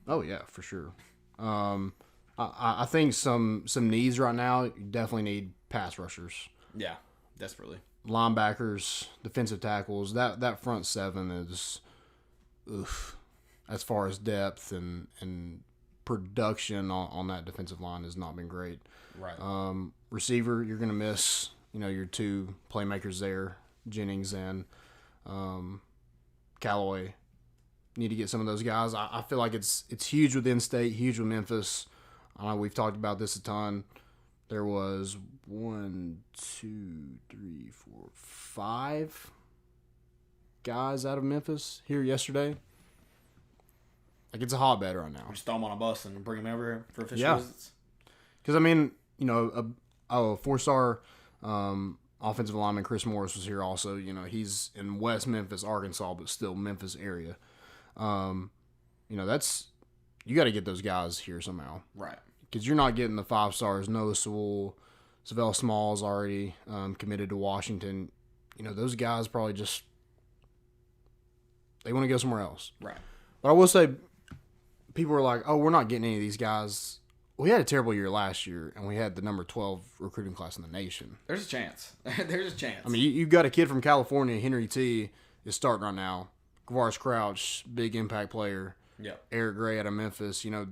Oh yeah, for sure. I think some needs right now. You definitely need pass rushers. Yeah, desperately. Linebackers, defensive tackles. That front seven is, as far as depth and production on that defensive line has not been great. Right. Receiver, you're gonna miss. Your 2 playmakers there, Jennings and Callaway. Need to get some of those guys. I feel like it's huge with in-state, huge with Memphis. I know we've talked about this a ton. There was 5 guys out of Memphis here yesterday. Like, it's a hotbed right now. Just throw them on a bus and bring them over here for official visits. Because, a 4-star offensive lineman Chris Morris was here also. He's in West Memphis, Arkansas, but still Memphis area. That's you got to get those guys here somehow, right? Because you're not getting the 5 stars Noah Sewell, Savell Small's already committed to Washington. You know, those guys probably just they want to go somewhere else. Right. But I will say, people were like, "Oh, we're not getting any of these guys." We had a terrible year last year, and we had the number 12 recruiting class in the nation. There's a chance. There's a chance. I mean, you've got a kid from California, Henry T, is starting right now. Kavaris Crouch, big impact player. Yeah. Eric Gray out of Memphis. You know,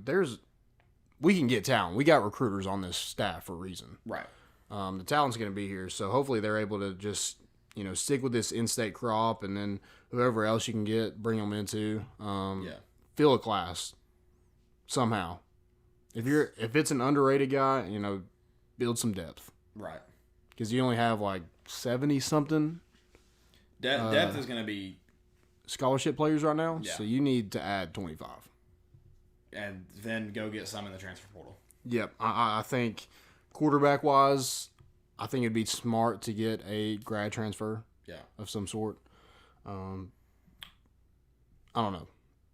we can get talent. We got recruiters on this staff for a reason. Right. The talent's going to be here, so hopefully they're able to just, you know, stick with this in-state crop, and then whoever else you can get, bring them into. Fill a class somehow. If it's an underrated guy, you know, build some depth. Right. Because you only have like 70 something. Depth is going to be scholarship players right now, yeah. So you need to add 25. And then go get some in the transfer portal. Yep, I think quarterback wise, I think it'd be smart to get a grad transfer. Yeah. Of some sort. I don't know.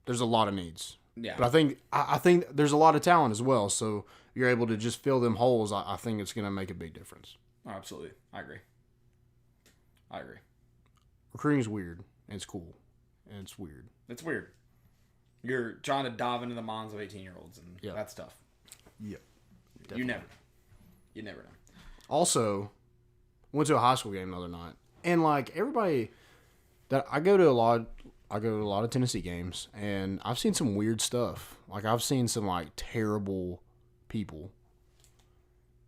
There's a lot of needs. Yeah. But I think there's a lot of talent as well. So you're able to just fill them holes. I think it's going to make a big difference. Oh, absolutely. I agree. Recruiting's weird. And it's cool. And it's weird. It's weird. You're trying to dive into the minds of 18-year-olds, and that's tough. Yep. You never know. Also, went to a high school game the other night. And like everybody that I go to a lot of Tennessee games, and I've seen some weird stuff. Like I've seen some like terrible people,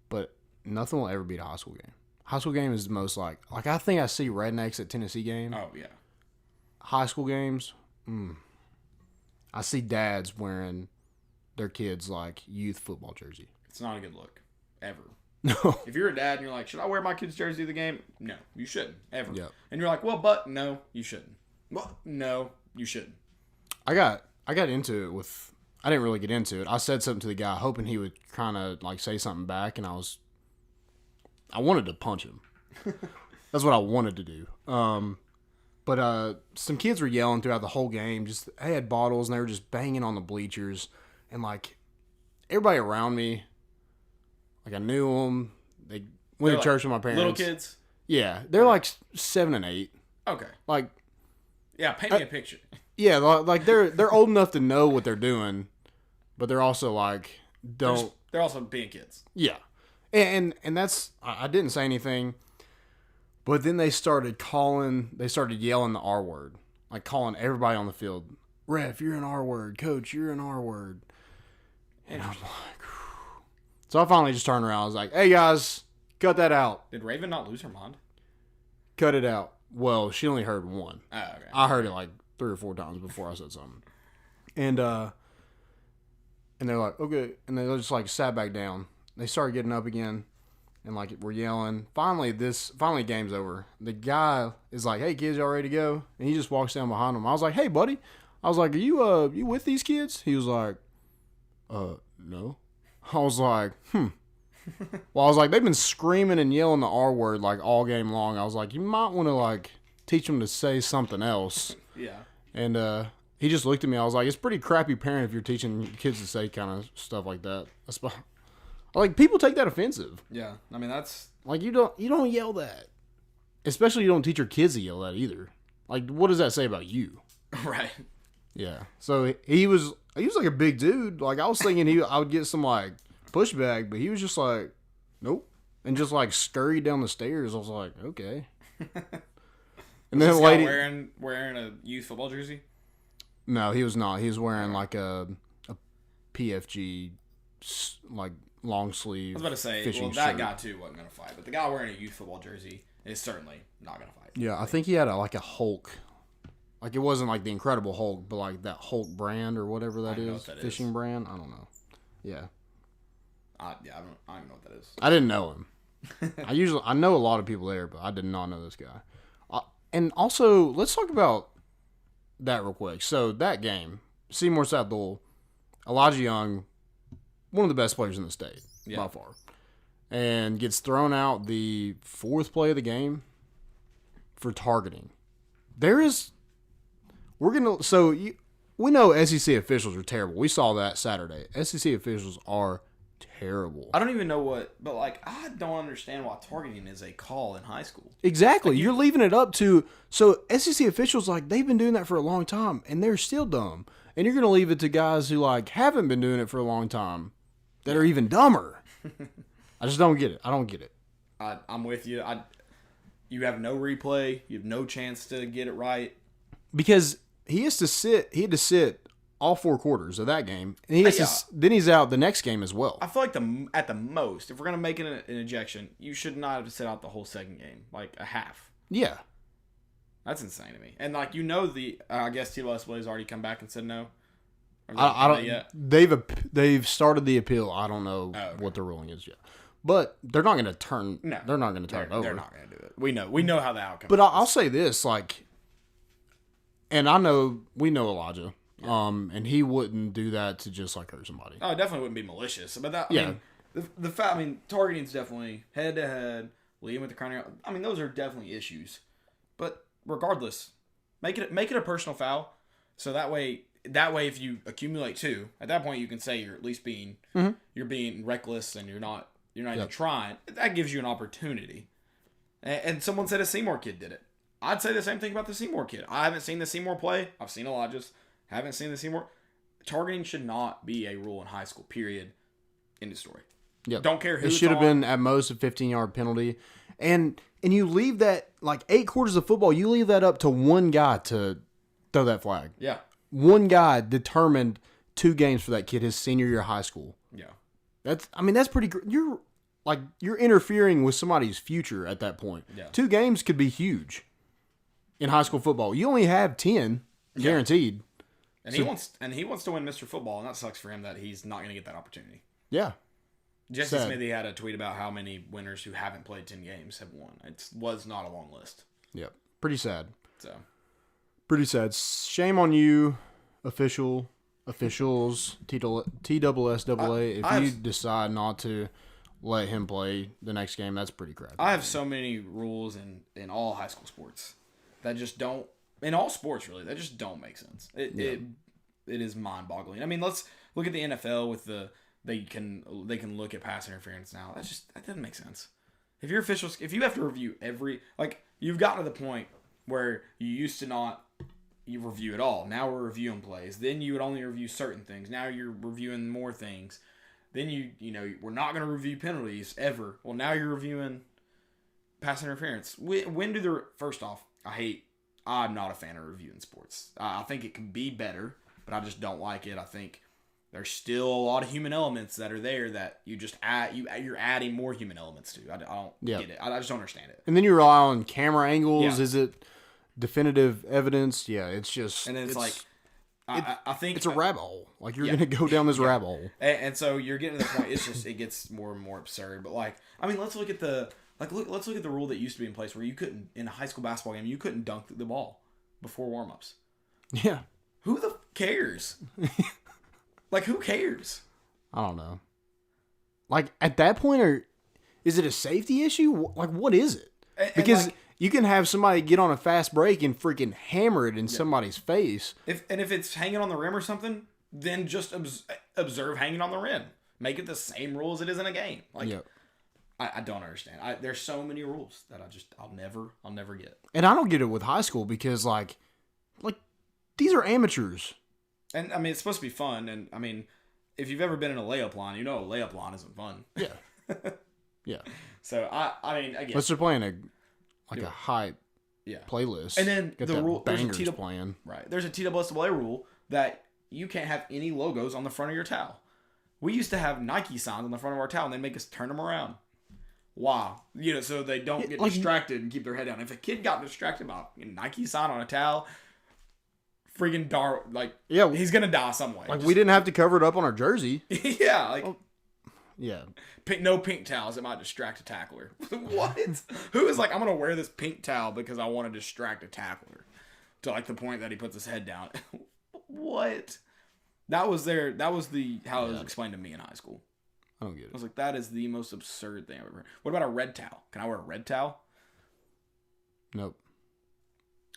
but nothing will ever beat a high school game. High school game is the most like I think I see rednecks at Tennessee game. Oh yeah. High school games, I see dads wearing their kids like youth football jersey. It's not a good look, ever. No. If you're a dad and you're like, should I wear my kid's jersey to the game? No, you shouldn't, ever. Yep. And you're like, well, but no, you shouldn't. Well, no, you shouldn't. I got into it with. I didn't really get into it. I said something to the guy, hoping he would kind of like say something back, and I wanted to punch him. That's what I wanted to do. But some kids were yelling throughout the whole game. Just they had bottles and they were just banging on the bleachers, and like everybody around me, like I knew them. They went to church with my parents. Little kids. Yeah, they're like 7 and 8. Okay. Like, yeah, paint me a picture. Yeah, like they're old enough to know what they're doing, but they're also like don't. They're also being kids. Yeah, and that's I didn't say anything, but then they started yelling the R word, like calling everybody on the field. Ref, you're an R word. Coach, you're an R word. And I'm like, whew. So I finally just turned around. I was like, hey guys, cut that out. Did Raven not lose her mind? Cut it out. Well, she only heard one. Oh, okay. I heard it like 3 or 4 times before I said something. And they're like, okay. And they just like sat back down. They started getting up again and like we're yelling. Finally, game's over. The guy is like, hey kids, y'all ready to go? And he just walks down behind them. I was like, hey buddy. I was like, are you with these kids? He was like, no. I was like, Well, I was like, they've been screaming and yelling the R word like all game long. I was like, you might want to like teach them to say something else. Yeah. And he just looked at me. I was like, it's pretty crappy parent if you're teaching kids to say kind of stuff like that. Like people take that offensive. Yeah. I mean, that's like you don't yell that. Especially you don't teach your kids to yell that either. Like what does that say about you? Right. Yeah. So he was like a big dude. Like I was thinking I would get some like pushback, but he was just like, nope, and just like scurried down the stairs. I was like, okay. And then this a lady wearing a youth football jersey. No, he was not. He was wearing like a PFG like long sleeve. I was about to say, well, that guy too wasn't gonna fight, but the guy wearing a youth football jersey is certainly not gonna fight. Yeah, I think he had like a Hulk. Like it wasn't like the Incredible Hulk, but like that Hulk brand or whatever that is, fishing brand. I don't know. Yeah. I don't even know what that is. I didn't know him. I know a lot of people there, but I did not know this guy. And also, let's talk about that real quick. So that game, Seymour South Louisville, Elijah Young, one of the best players in the state by far, and gets thrown out the 4th play of the game for targeting. We know SEC officials are terrible. We saw that Saturday. SEC officials are terrible. I don't even know but like I don't understand why targeting is a call in high school. Exactly. You're leaving it up to so SEC officials like they've been doing that for a long time and they're still dumb. And you're going to leave it to guys who like haven't been doing it for a long time that are even dumber. I just don't get it. I don't get it. I'm with you. You have no replay. You have no chance to get it right. Because he had to sit all 4 quarters of that game. And he has to, then he's out the next game as well. I feel like at the most, if we're going to make it an ejection, you should not have to sit out the whole second game, like a half. Yeah. That's insane to me. And like I guess TLS has already come back and said no. I don't yet. They've started the appeal. I don't know what the ruling is yet. But they're not going to turn. No, they're not going to turn it over. They're not going to do it. We know how the outcome. But I'll say this, like, and we know Elijah, and he wouldn't do that to just like hurt somebody. Oh, it definitely wouldn't be malicious. But that, I mean, the fact, targeting is definitely head to head, leading with the crown. I mean, those are definitely issues. But regardless, make it a personal foul, so that way if you accumulate 2, at that point you can say you're at least being you're being reckless and you're not even trying. That gives you an opportunity. And someone said a Seymour kid did it. I'd say the same thing about the Seymour kid. I haven't seen the Seymour play. I've seen Elijah's. Haven't seen the Seymour. Targeting should not be a rule in high school, period. End of story. Yep. Don't care who it should have been at most a 15-yard penalty. And you leave that, like 8 quarters of football, you leave that up to one guy to throw that flag. Yeah. One guy determined 2 games for that kid his senior year of high school. Yeah. That's pretty you're interfering with somebody's future at that point. Yeah. 2 games could be huge in high school football. You only have 10 guaranteed. And he wants to win Mr. Football, and that sucks for him that he's not going to get that opportunity. Yeah. Jesse Smithy had a tweet about how many winners who haven't played 10 games have won. It was not a long list. Yep. Pretty sad. So. Pretty sad. Shame on you, officials, TSSAA. If you decide not to let him play the next game, that's pretty crappy. I have so many rules in all high school sports that just don't, in all sports really, that just don't make sense. It is mind-boggling. I mean, let's look at the NFL with they can look at pass interference now. That doesn't make sense. If your officials, if you have to review you've gotten to the point where you used to not you review it all. Now we're reviewing plays. Then you would only review certain things. Now you're reviewing more things. Then we're not going to review penalties ever. Well, now you're reviewing pass interference. First off, I'm not a fan of reviewing sports. I think it can be better, but I just don't like it. I think there's still a lot of human elements that are there that you just you're adding more human elements to. I don't get it. I just don't understand it. And then you rely on camera angles. Yeah. Is it definitive evidence? Yeah, it's just. And then I think it's a rabbit hole. Like you're gonna go down this rabbit hole. And so you're getting to the point. It gets more and more absurd. But let's look at the rule that used to be in place where you couldn't, in a high school basketball game, you couldn't dunk the ball before warm-ups. Yeah. Who the cares? Who cares? I don't know. At that point, is it a safety issue? What is it? Because you can have somebody get on a fast break and freaking hammer it in somebody's face. If it's hanging on the rim or something, then just observe hanging on the rim. Make it the same rule as it is in a game. I don't understand. There's so many rules that I'll never get. And I don't get it with high school because these are amateurs. And I mean, it's supposed to be fun. And I mean, if you've ever been in a layup line, you know a layup line isn't fun. Yeah. Yeah. So I mean, again, unless they're playing a hype playlist. And then the rule, there's playing. Right. There's a TSSAA rule that you can't have any logos on the front of your towel. We used to have Nike signs on the front of our towel, and they make us turn them around. Wow. So they don't get distracted and keep their head down. If a kid got distracted by a Nike sign on a towel, freaking he's gonna die some way. We didn't have to cover it up on our jersey. Yeah. Yeah. No pink towels. It might distract a tackler. What? Who is I'm gonna wear this pink towel because I want to distract a tackler to the point that he puts his head down. What? That was how it was explained to me in high school. I don't get it. I was like, that is the most absurd thing I've ever heard. What about a red towel? Can I wear a red towel? Nope.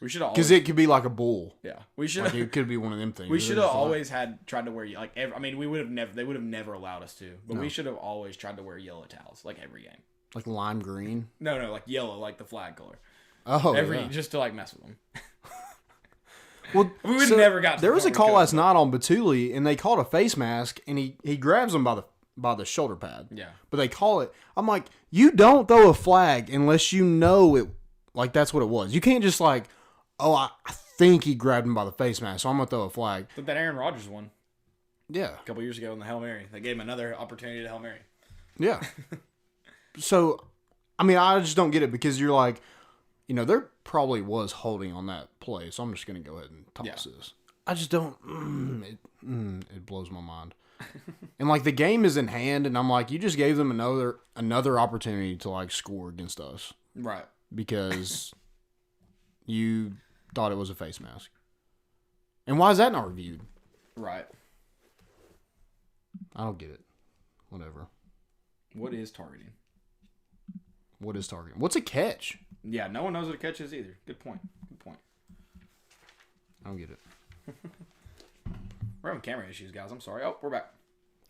We should have because it could be like a bull. Yeah, we should. Like it could be one of them things. We should have always tried to wear like. I mean, we would have never. They would have never allowed us to. But we should have always tried to wear yellow towels like every game. Like lime green. No, like yellow, like the flag color. Oh, just to like mess with them. Well, we would never got. There was a call last night on Batuli, and they called a face mask, and he grabs him by the shoulder pad. Yeah. But they call it. I'm like, you don't throw a flag unless you know it. Like that's what it was. You can't just like, oh, I think he grabbed him by the face mask, so I'm gonna throw a flag. But that Aaron Rodgers one. Yeah. A couple years ago in the Hail Mary, they gave him another opportunity to Hail Mary. Yeah. So, I mean, I just don't get it because you're like, there probably was holding on that play, so I'm just going to go ahead and toss this. I just don't, it blows my mind. And, like, the game is in hand, and I'm like, you just gave them another opportunity to, like, score against us. Right. Because you thought it was a face mask. And why is that not reviewed? Right. I don't get it. Whatever. What is targeting? What is targeting? What's a catch? Yeah, no one knows what a catch is either. Good point. I don't get it. We're having camera issues, guys. I'm sorry. Oh, we're back.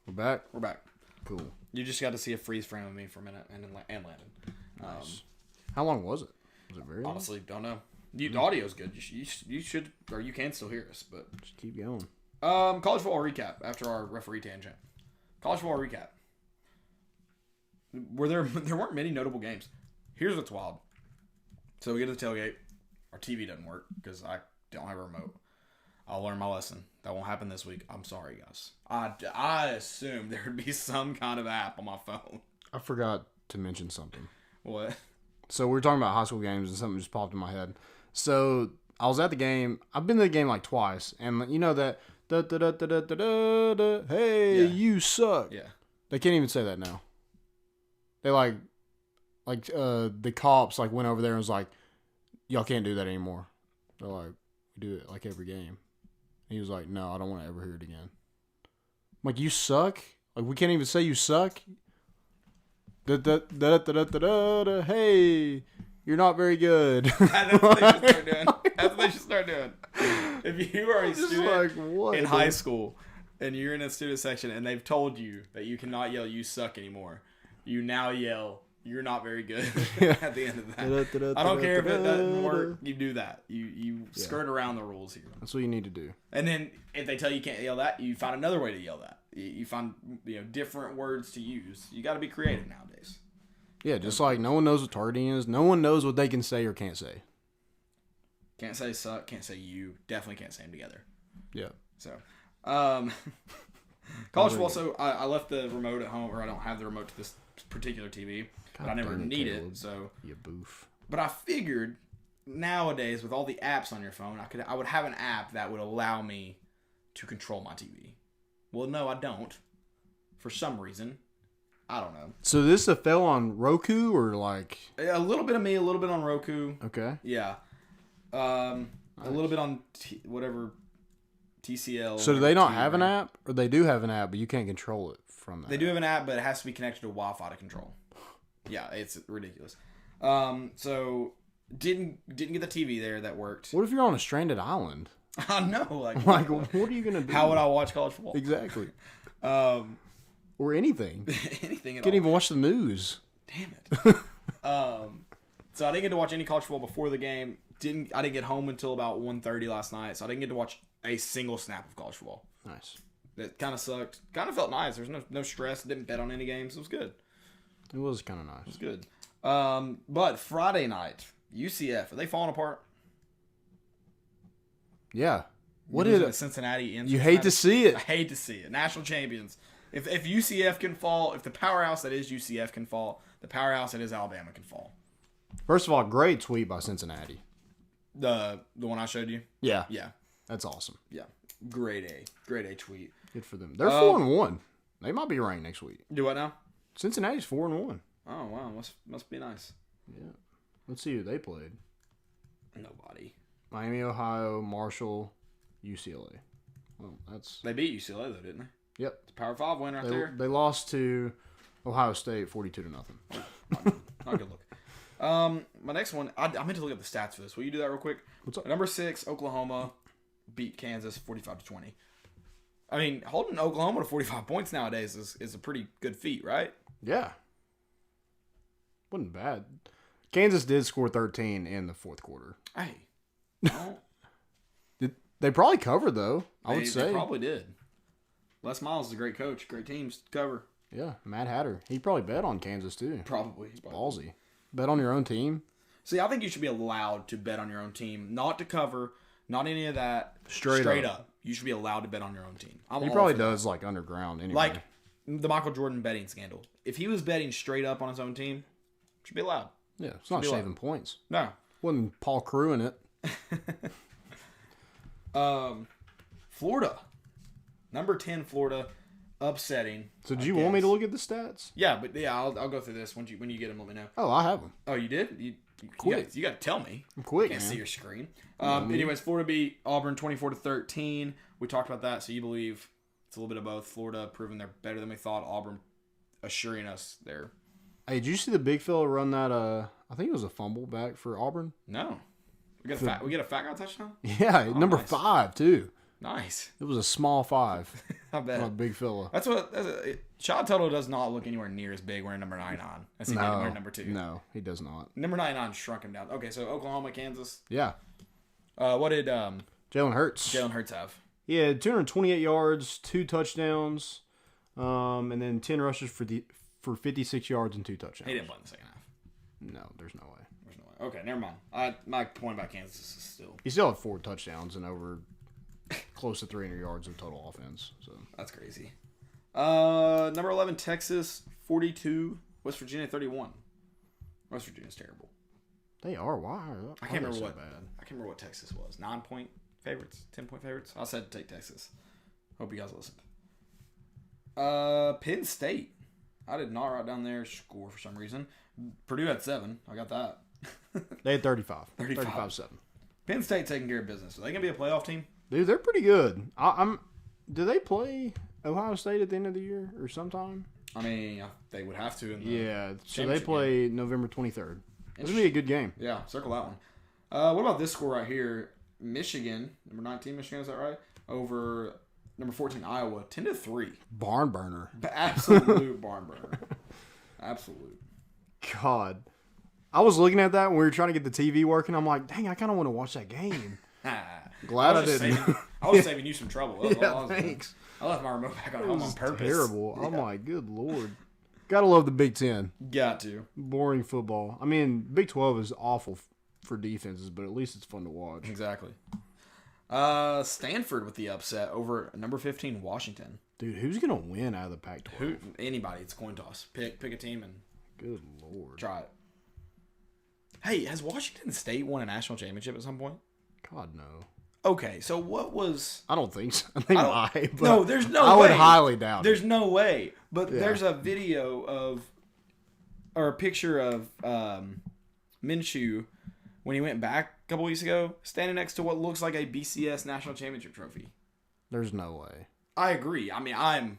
We're back? Cool. You just got to see a freeze frame of me for a minute and Landon. Nice. How long was it? Was it very long? Honestly, don't know. The audio's good. You should, or you can still hear us, but just keep going. College football recap after our referee tangent. College football recap. There weren't many notable games. Here's what's wild. So we get to the tailgate. Our TV doesn't work because I don't have a remote. I'll learn my lesson. That won't happen this week. I'm sorry, guys. I assumed there would be some kind of app on my phone. I forgot to mention something. What? So we were talking about high school games and something just popped in my head. So I was at the game. I've been to the game like twice. And you know that, hey, you suck. Yeah. They can't even say that now. They the cops like went over there and was like, y'all can't do that anymore. They're like, we do it like every game. And he was like, no, I don't want to ever hear it again. I'm like, you suck? Like, we can't even say you suck? Hey, you're not very good. That's what they should start doing. If you are a student in high school and you're in a student section and they've told you that you cannot yell you suck anymore, you now yell you're not very good at the end of that. I don't care if it doesn't work. You do that. You skirt around the rules here. That's what you need to do. And then if they tell you can't yell that, you find another way to yell that. You find different words to use. You got to be creative nowadays. Yeah, just like no one knows what targeting is. No one knows what they can say or can't say. Can't say suck. Can't say you. Definitely can't say them together. Yeah. So, college football. So I left the remote at home, or I don't have the remote to this particular TV, but I never need it. So you boof. But I figured nowadays with all the apps on your phone, I would have an app that would allow me to control my TV. Well, no, I don't. For some reason, I don't know. So this fell on Roku or like a little bit of me, a little bit on Roku. Okay. Yeah. A little bit on TCL. So do they not have an app, or they do have an app, but you can't control it from that? They do have an app, but it has to be connected to Wi-Fi to control. Yeah, it's ridiculous. So didn't get the TV there that worked. What if you're on a stranded island? I know, like what are you gonna do? How would I watch college football? Exactly. Or anything. Anything at all. Can't even watch the news. Damn it. So I didn't get to watch any college football before the game. I didn't get home until about 1:30 last night, so I didn't get to watch a single snap of college football. Nice. That kind of sucked. Kind of felt nice. There was no stress. Didn't bet on any games. It was good. It was kind of nice. It was good. But Friday night, UCF, are they falling apart? Yeah. What is it? Cincinnati. You hate to see it. I hate to see it. National champions. If UCF can fall, if the powerhouse that is UCF can fall, the powerhouse that is Alabama can fall. First of all, great tweet by Cincinnati. The one I showed you? Yeah. Yeah. That's awesome. Yeah. Grade A tweet. Good for them. They're 4-1. They might be ranked next week. Do what now? Cincinnati's 4-1. Oh wow, must be nice. Yeah. Let's see who they played. Nobody. Miami, Ohio, Marshall, UCLA. Well, they beat UCLA though, didn't they? Yep. It's a Power 5 win there. They lost to Ohio State 42-0. Not good look. My next one, I meant to look up the stats for this. Will you do that real quick? What's up? Number 6, Oklahoma beat Kansas 45-20. I mean, holding Oklahoma to 45 points nowadays is a pretty good feat, right? Yeah. Wasn't bad. Kansas did score 13 in the fourth quarter. Hey, no, They probably covered, though, I would they say. probably did. Les Miles is a great coach. Great teams to cover. Yeah, Matt Hatter. He probably bet on Kansas, too. Probably. Ballsy. Bet on your own team. See, I think you should be allowed to bet on your own team. Not to cover, not any of that. Straight up. You should be allowed to bet on your own team. He probably does, like, underground anyway. Like the Michael Jordan betting scandal. If he was betting straight up on his own team, should be allowed. Yeah, it's not shaving points. No. Wasn't Paul Crew in it. Florida. Number 10, Florida. Upsetting. So did you want me to look at the stats? Yeah, but yeah, I'll go through this when you get them. Let me know. Oh, I have them. Oh, you did? You Quick. got to tell me. I'm quick, Can't man. see your screen. Anyways, Florida beat Auburn 24-13. We talked about that. So you believe it's a little bit of both. Florida proving they're better than we thought. Auburn assuring us they're. Hey, did you see the big fella run that? I think it was a fumble back for Auburn. No. We get a fat guy touchdown? Yeah, number nice. 5 too. Nice. It was a small 5. I bet. A big fella. Shot total does not look anywhere near as big wearing number 9 on as he did wearing number 2. No, he does not. Number 9 on shrunk him down. Okay, so Oklahoma, Kansas. Yeah. What did Jalen Hurts. Jalen Hurts have? He had 228 yards, 2 touchdowns, and then 10 rushes for 56 yards and 2 touchdowns. He didn't play in the second half. No, there's no way. There's no way. Okay, never mind. My point about Kansas is still. He still had 4 touchdowns and over close to 300 yards of total offense. So That's crazy. Number 11, Texas, 42. West Virginia, 31. West Virginia's terrible. they are. Why? I can't remember so what. bad. I can't remember what Texas was. 9-point favorites, 10-point favorites. I said take Texas. Hope you guys listened. Penn State. I did not write down their score for some reason. Purdue had 7. I got that. They had 35. 35. 35-7. Penn State taking care of business. Are they gonna be a playoff team? Dude, they're pretty good. Do they play Ohio State at the end of the year or sometime? I mean, they would have to. In the Yeah. So they championship play November 23rd. It's gonna be a good game. Yeah, circle that one. What about this score right here? Michigan, number 19, Michigan, is that right? Over number 14, Iowa, 10-3. Barn burner. Absolute barn burner. Absolute. God. I was looking at that when we were trying to get the TV working. I'm like, dang, I kind of want to watch that game. Glad I didn't. I was saving you some trouble. That was all I was doing. Thanks. I left my remote back on home on purpose. Terrible. Yeah. Oh my good lord. Gotta love the Big Ten. Got to. Boring football. I mean, Big 12 is awful for defenses, but at least it's fun to watch. Exactly. Stanford with the upset over number 15, Washington. Dude, who's gonna win out of the Pac-12? Anybody. It's a coin toss. Pick a team and Good lord. try it. Hey, has Washington State won a national championship at some point? God no. Okay, so what was... I don't think so. They might. But No, there's no I way. would highly doubt There's it. no way. But Yeah. there's a video of... Or a picture of Minshew when he went back a couple weeks ago, standing next to what looks like a BCS national championship trophy. There's no way. I agree. I mean, I'm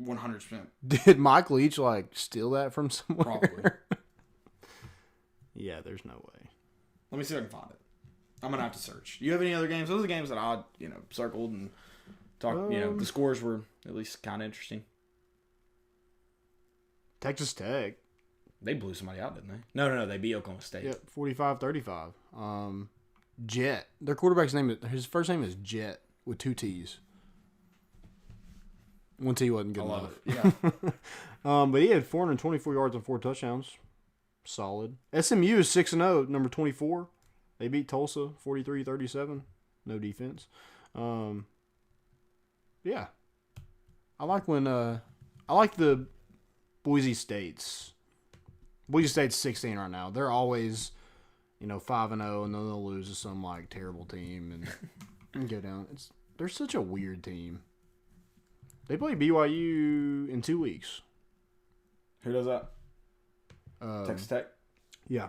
100% Did Mike Leach steal that from somewhere? probably. Yeah, there's no way. Let me see if I can find it. I'm going to have to search. Do you have any other games? Those are the games that I, circled and talked. The scores were at least kind of interesting. Texas Tech. They blew somebody out, didn't they? No. They beat Oklahoma State. Yep, 45-35. Jet. Their quarterback's his first name is Jet with 2 T's. One T wasn't good I love enough. it. Yeah. But he had 424 yards and 4 touchdowns. Solid. SMU is 6-0, number 24. They beat Tulsa 43-37. No defense. Yeah. I like the Boise States. Boise State's 16 right now. They're always, 5-0, and then they'll lose to some terrible team and go down. They're such a weird team. They play BYU in 2 weeks. Who does that? Texas Tech? Yeah.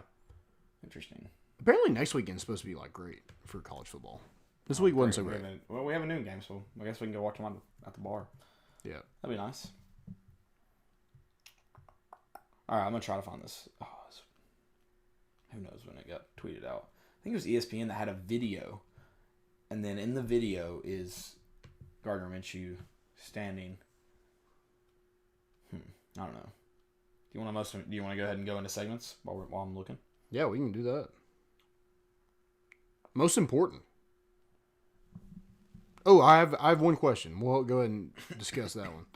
Interesting. Apparently next weekend's supposed to be great for college football. This week wasn't so great. We have a noon game, so I guess we can go watch them at the bar. Yeah. That'd be nice. All right, I'm going to try to find this. who knows when it got tweeted out. I think it was ESPN that had a video, and then in the video is Gardner Minshew standing. I don't know. Do you want to go ahead and go into segments while I'm looking? Yeah, we can do that. Most important. Oh, I have one question. We'll go ahead and discuss that one.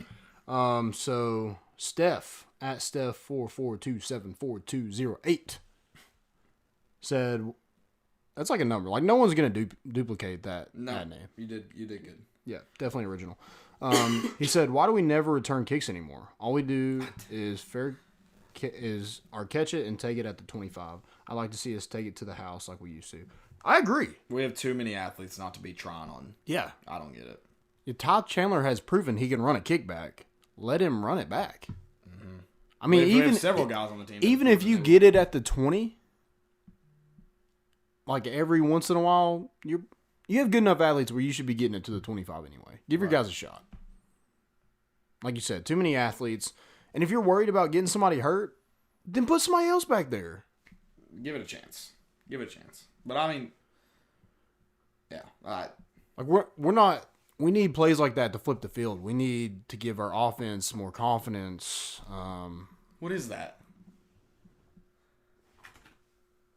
So Steph at Steph4427428 said that's like a number. Like no one's gonna duplicate that name. You did good. Yeah, definitely original. He said, "Why do we never return kicks anymore? All we do is catch it and take it at the 25. I'd like to see us take it to the house like we used to." I agree. We have too many athletes not to be trying on. Yeah, I don't get it. Todd Chandler has proven he can run a kickback. Let him run it back. Mm-hmm. I mean, we have several guys on the team. Even if you get it at the 20, like every once in a while, you have good enough athletes where you should be getting it to the 25 anyway. Give your guys a shot. Like you said, too many athletes. And if you're worried about getting somebody hurt, then put somebody else back there. Give it a chance. But I mean, yeah. Like we're not. We need plays like that to flip the field. We need to give our offense more confidence. What is that?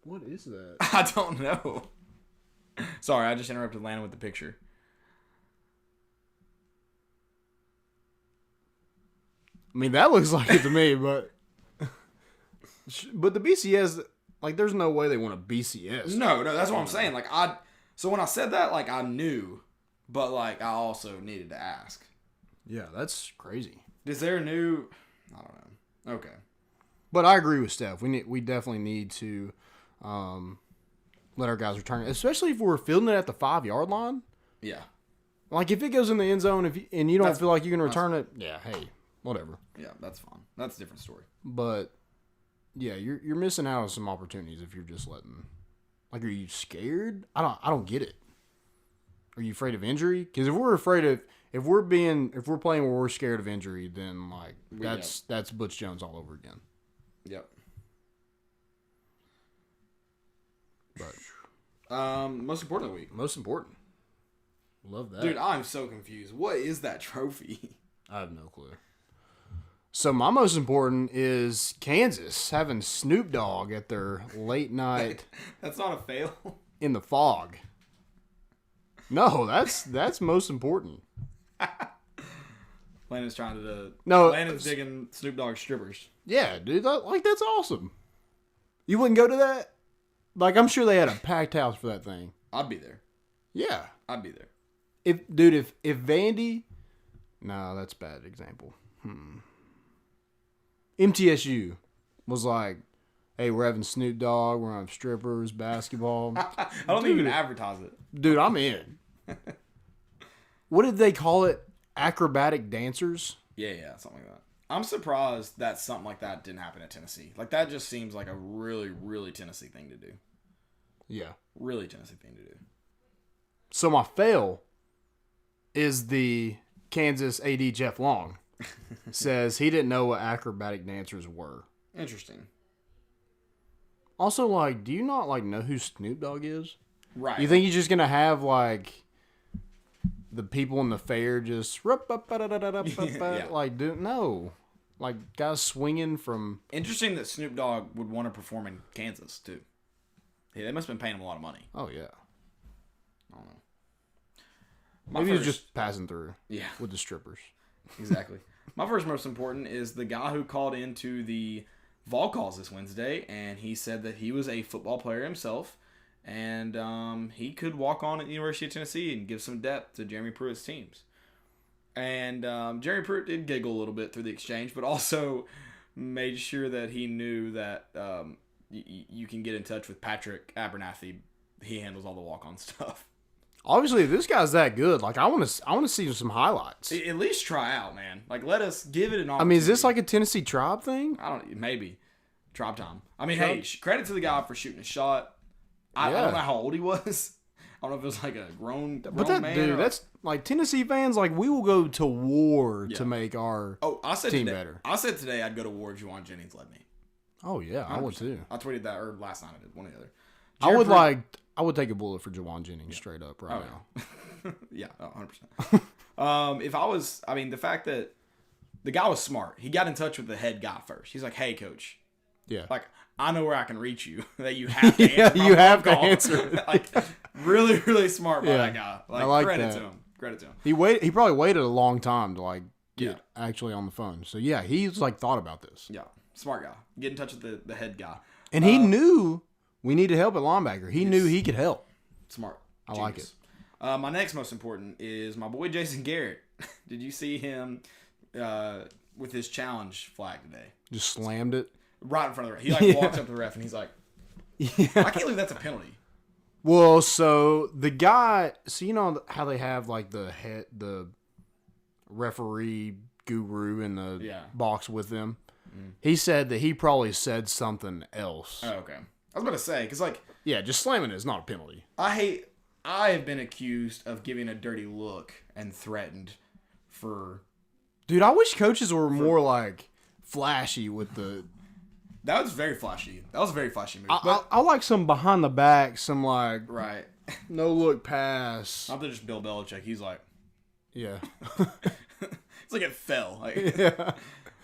What is that? I don't know. Sorry, I just interrupted Landon with the picture. I mean, that looks like it to me, but the BCS, like, there's no way they want a BCS. No, that's what I'm saying. Like, so when I said that, like, I knew, but, like, I also needed to ask. Yeah, that's crazy. Is there a new... I don't know. Okay. But I agree with Steph. We definitely need to let our guys return it, especially if we're fielding it at the 5-yard line. Yeah. Like, if it goes in the end zone and you don't feel like you can return it, yeah, hey, whatever. Yeah, that's fine. That's a different story. But, yeah, you're missing out on some opportunities if you're just letting... Like, are you scared? I don't get it. Are you afraid of injury? Because if we're playing where we're scared of injury, then like that's Butch Jones all over again. Yep. But most important of the week. Most important. Love that. Dude, I'm so confused. What is that trophy? I have no clue. So my most important is Kansas having Snoop Dogg at their late night. That's not a fail. In the fog. No, that's most important. Landon's trying to... Landon's digging Snoop Dogg strippers. Yeah, dude. That's awesome. You wouldn't go to that? Like, I'm sure they had a packed house for that thing. I'd be there. Yeah. I'd be there. If Vandy... No, that's a bad example. MTSU was like, hey, we're having Snoop Dogg, we're having strippers, basketball. I don't even advertise it. Dude, I'm in. What did they call it? Acrobatic dancers? Yeah, something like that. I'm surprised that something like that didn't happen at Tennessee. Like, that just seems like a really, really Tennessee thing to do. Yeah. Really Tennessee thing to do. So my fail is the Kansas AD Jeff Long. Says he didn't know what acrobatic dancers were. Interesting. Also, like, do you not, like, know who Snoop Dogg is? Right. You think he's just going to have, like... The people in the fair just yeah. Like, dude, no. Like, guys swinging from... Interesting that Snoop Dogg would want to perform in Kansas, too. Yeah, they must have been paying him a lot of money. Oh, yeah. I don't know. Maybe he's just passing through. Yeah. With the strippers. Exactly. My first most important is the guy who called into the Vol calls this Wednesday, and he said that he was a football player himself. And he could walk on at the University of Tennessee and give some depth to Jeremy Pruitt's teams. And Jeremy Pruitt did giggle a little bit through the exchange, but also made sure that he knew that you can get in touch with Patrick Abernathy. He handles all the walk-on stuff. Obviously, if this guy's that good, like I want to see some highlights. At least try out, man. Like, let us give it an opportunity. I mean, is this like a Tennessee Tribe thing? Maybe. Tribe time. I mean, hey, credit to the guy for shooting a shot. I don't know how old he was. I don't know if it was like a grown man. Dude, that's like Tennessee fans. Like, we will go to war to make our team better. I said today I'd go to war if Juwan Jennings led me. Oh yeah, I would too. I tweeted that, or last night I did, one or the other. I would take a bullet for Jawan Jennings straight up now. Yeah, 100%. If I was, I mean, the fact that the guy was smart. He got in touch with the head guy first. He's like, "Hey, coach. Yeah. Like, I know where I can reach you. That you have to answer. You have to answer. Like, really, really smart by that guy. Like, I like credit that. to him. Credit to him. He probably waited a long time to like get actually on the phone. So yeah, he's like thought about this. Yeah, smart guy. Get in touch with the head guy. And he knew we needed help at linebacker. He knew he could help. Smart. I like it. My next most important is my boy Jason Garrett. Did you see him with his challenge flag today? Just slammed it. Right in front of the ref. He like walks up to the ref and he's like, I can't believe that's a penalty. Well, so the guy, so you know how they have like the referee guru in the box with them? Mm. He said that he probably said something else. Oh, okay. I was about to say, because like... Yeah, just slamming it is not a penalty. I have been accused of giving a dirty look and threatened for... Dude, I wish coaches were more like flashy with the... That was very flashy. That was a very flashy move. I like some behind the back, some like... Right. No look pass. Not that just Bill Belichick. He's like... Yeah. It's like it fell. Like, yeah.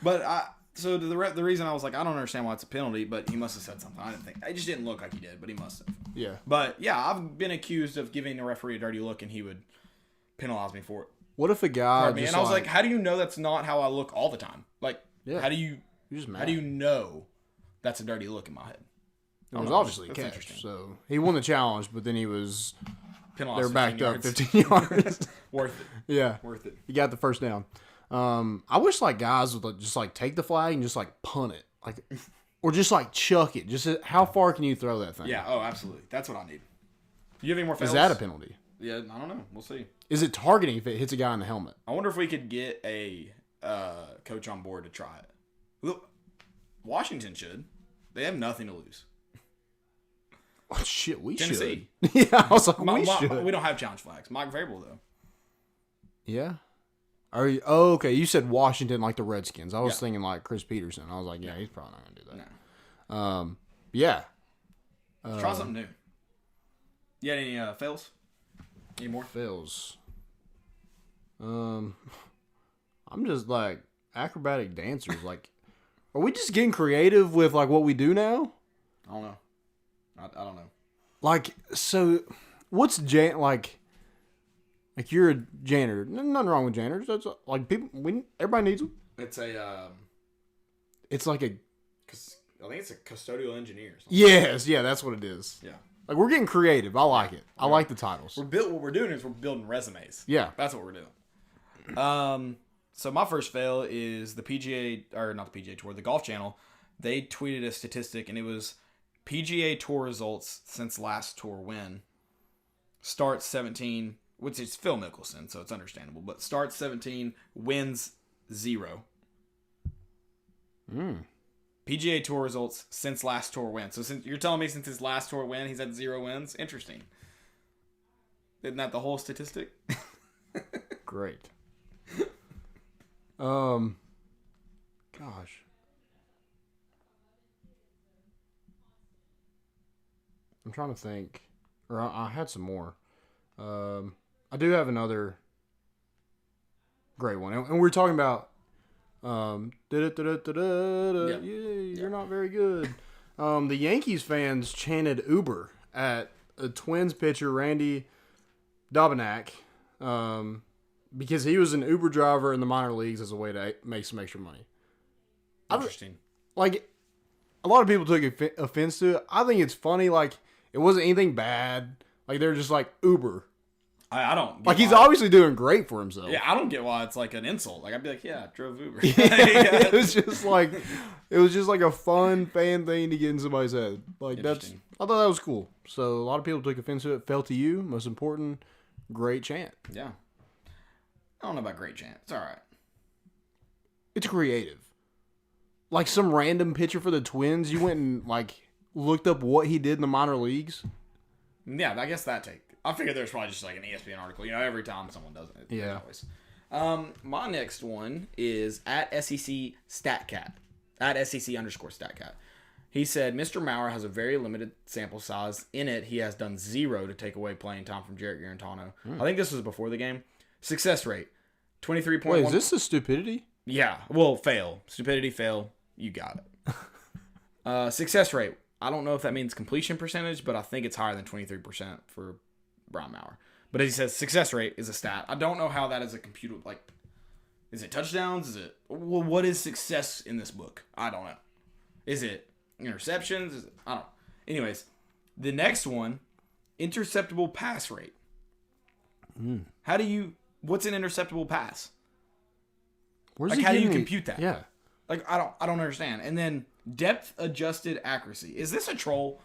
But so the reason I was like, I don't understand why it's a penalty, but he must have said something. I didn't think. I just didn't look like he did, but he must have. Yeah. But yeah, I've been accused of giving the referee a dirty look, and he would penalize me for it. What if a guy? And I was like, how do you know that's not how I look all the time? Like, how do you? You're just mad. How do you know that's a dirty look in my head? It was obviously a catch. So he won the challenge, but then he was. Penalized. They're backed up 15 yards. Worth it. Yeah. Worth it. You got the first down. I wish like guys would just like take the flag and just like punt it, like, or just like chuck it. Just how far can you throw that thing? Yeah. Oh, absolutely. That's what I need. Do you have any more fails? Is that a penalty? Yeah, I don't know. We'll see. Is it targeting if it hits a guy in the helmet? I wonder if we could get a coach on board to try it. Look, Washington should. They have nothing to lose. Oh, shit, we Tennessee. should. Yeah, I was like, we should. We don't have challenge flags. Mike Vrabel, though. Yeah. Are you? Oh, okay. You said Washington like the Redskins. I was thinking like Chris Peterson. I was like, yeah, he's probably not gonna do that. No. Yeah. Try something new. You got any fails? Any more fails? I'm just like acrobatic dancers. Like, are we just getting creative with like what we do now? I don't know. I don't know. Like, so what's like you're a janitor. Nothing wrong with janitors. That's like everybody needs them. It's a it's like a I think it's a custodial engineer. Yes, yeah, that's what it is. Yeah. Like we're getting creative. I like it. I like the titles. What we're doing is we're building resumes. Yeah. That's what we're doing. So my first fail is the PGA, or not the PGA Tour, the Golf Channel. They tweeted a statistic, and it was PGA Tour results since last tour win. Start 17, which is Phil Mickelson, so it's understandable. But start 17, wins 0. PGA Tour results since last tour win. So since you're telling me since his last tour win, he's had 0 wins? Interesting. Isn't that the whole statistic? Great. Gosh. I'm trying to think. Or I had some more. I do have another great one. And we're talking about you're not very good. The Yankees fans chanted Uber at a Twins pitcher, Randy Dobnak, because he was an Uber driver in the minor leagues as a way to make some extra money. Interesting. Like, a lot of people took offense to it. I think it's funny. Like, it wasn't anything bad. Like, they're just like, Uber. I don't. Like, he's obviously doing great for himself. Yeah, I don't get why it's like an insult. Like, I'd be like, yeah, I drove Uber. It was just like a fun fan thing to get in somebody's head. Like, I thought that was cool. So a lot of people took offense to it. Fell to you. Most important, great chant. Yeah. I don't know about great chant. It's all right. It's creative. Like some random pitcher for the Twins, you went and like looked up what he did in the minor leagues. Yeah, I guess that take. I figured there's probably just like an ESPN article. You know, every time someone does it. Yeah. Always. My next one is at SEC StatCat. At SEC _StatCat. He said, Mr. Maurer has a very limited sample size. In it, he has done 0 to take away playing time from Jarrett Garantano. I think this was before the game. Success rate, 23.1. Wait, is this a stupidity? Yeah. Well, fail. Stupidity, fail. You got it. Success rate. I don't know if that means completion percentage, but I think it's higher than 23% for Brian Maurer. But as he says, success rate is a stat. I don't know how that is a computer. Like, is it touchdowns? Is it... Well, what is success in this book? I don't know. Is it interceptions? Is it, I don't know. Anyways, the next one, interceptable pass rate. How do you... What's an interceptable pass? Like, how do you compute that? Yeah. Like, I don't understand. And then depth adjusted accuracy. Is this a troll?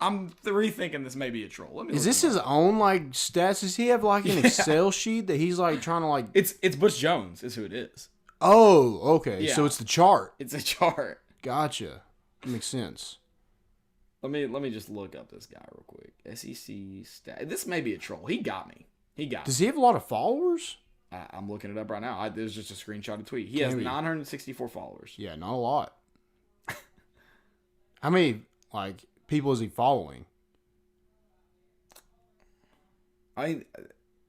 I'm rethinking this may be a troll. Is this his own like stats? Does he have like an Excel sheet that he's like trying to like? It's Butch Jones is who it is. Oh, okay. Yeah. So it's the chart. It's a chart. Gotcha. That makes sense. Let me just look up this guy real quick. SEC stat. This may be a troll. He got me. Does he have a lot of followers? I'm looking it up right now. There's just a screenshot of tweet. He has 964 followers. Yeah, not a lot. How many like people is he following?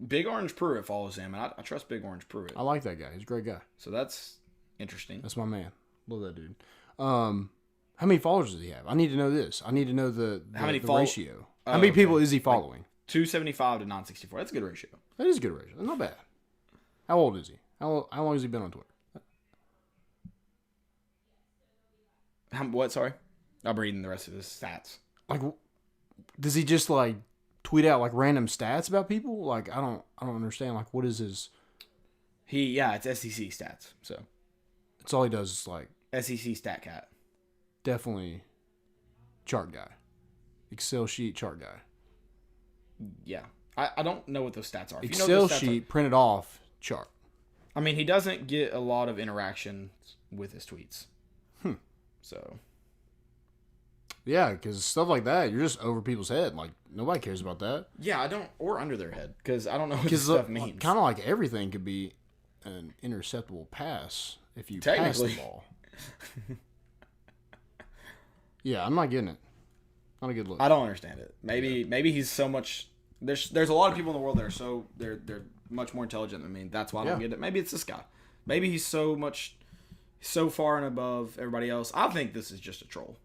Big Orange Pruitt follows him, and I trust Big Orange Pruitt. I like that guy. He's a great guy. So that's interesting. That's my man. Love that dude. How many followers does he have? I need to know this. I need to know the ratio. How many people is he following? 275 to 964. That's a good ratio. That is a good ratio. Not bad. How old is he? How long has he been on Twitter? What? Sorry? I'm reading the rest of his stats. Like, does he just like tweet out like random stats about people? Like, I don't understand. Like, what is his? It's SEC stats. So that's all he does. Is like SEC stat cat. Definitely chart guy, Excel sheet chart guy. Yeah, I don't know what those stats are. Excel sheet printed off chart. I mean, he doesn't get a lot of interaction with his tweets. So. Yeah, because stuff like that, you're just over people's head. Like, nobody cares about that. Yeah, I don't, or under their head, because I don't know what this stuff means. Kind of like everything could be an interceptable pass if you pass the ball. Yeah, I'm not getting it. Not a good look. I don't understand it. Maybe he's so much. There's a lot of people in the world that are they're much more intelligent than me. That's why I don't get it. Maybe it's this guy. Maybe he's so far and above everybody else. I think this is just a troll.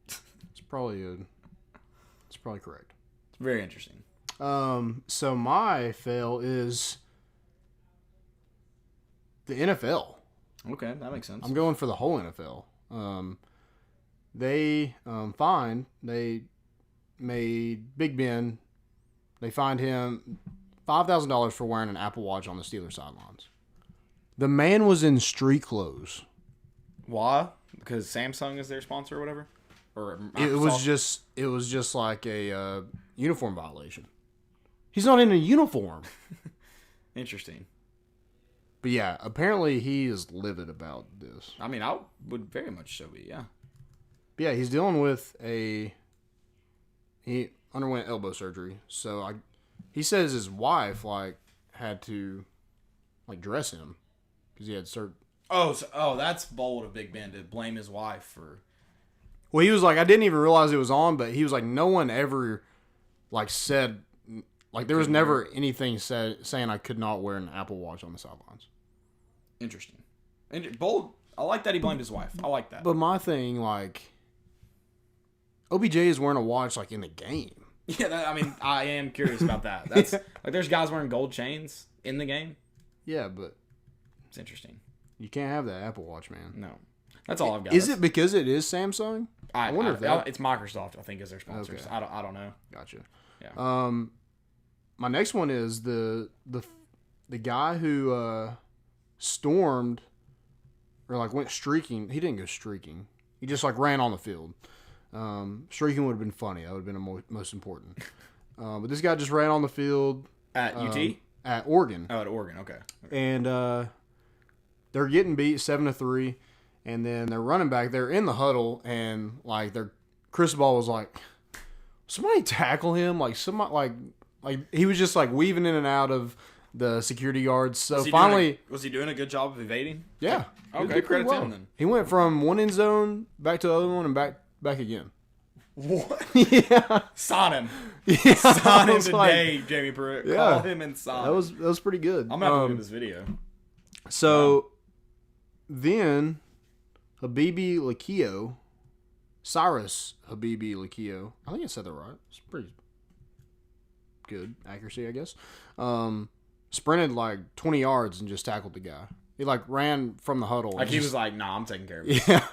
It's probably correct. It's very interesting. So my fail is the NFL. Okay, that makes sense. I'm going for the whole NFL. They made Big Ben. They fined him $5,000 for wearing an Apple Watch on the Steelers sidelines. The man was in street clothes. Why? Because Samsung is their sponsor or whatever? Or Microsoft? It was just like a uniform violation. He's not in a uniform. Interesting. But yeah, apparently he is livid about this. I mean, I would very much so be, yeah. But yeah, he's dealing with he underwent elbow surgery. So he says his wife had to dress him because he had surgery. Oh, that's bold of Big Ben to blame his wife for. Well, he was like, I didn't even realize it was on, but he was like, no one ever said there was never anything saying I could not wear an Apple Watch on the sidelines. Interesting. Bold. I like that he blamed his wife. I like that. But my thing, OBJ is wearing a watch in the game. Yeah, I am curious about that. That's there's guys wearing gold chains in the game. Yeah, but it's interesting. You can't have that Apple Watch, man. No, that's all I've got. Is it because it is Samsung? I wonder if it's Microsoft. I think is their sponsors. Okay. I don't know. Gotcha. Yeah. My next one is the guy who stormed or went streaking. He didn't go streaking. He just ran on the field. Streaking would have been funny. That would have been most important. But this guy just ran on the field at UT, at Oregon. Oh, at Oregon. Okay. And they're getting beat 7-3, and then their running back. They're in the huddle, and their Chris Ball was like, somebody tackle him. Somebody he was just weaving in and out of the security guards. So Was he finally, was he doing a good job of evading? yeah. Okay, credit to him then. He went from one end zone back to the other one and back again. What? Yeah. Sign him. Yeah. Sign I him was like, today, Jamie Pruitt. Yeah. Call him and sign him. that was pretty good. I'm going to have to look at this video. So then Habibi Lakio, Cyrus Habibi Lakio, I think I said that right. It's pretty good accuracy, I guess. Sprinted like 20 yards and just tackled the guy. He like ran from the huddle. Like he was like, nah, I'm taking care of it. Yeah.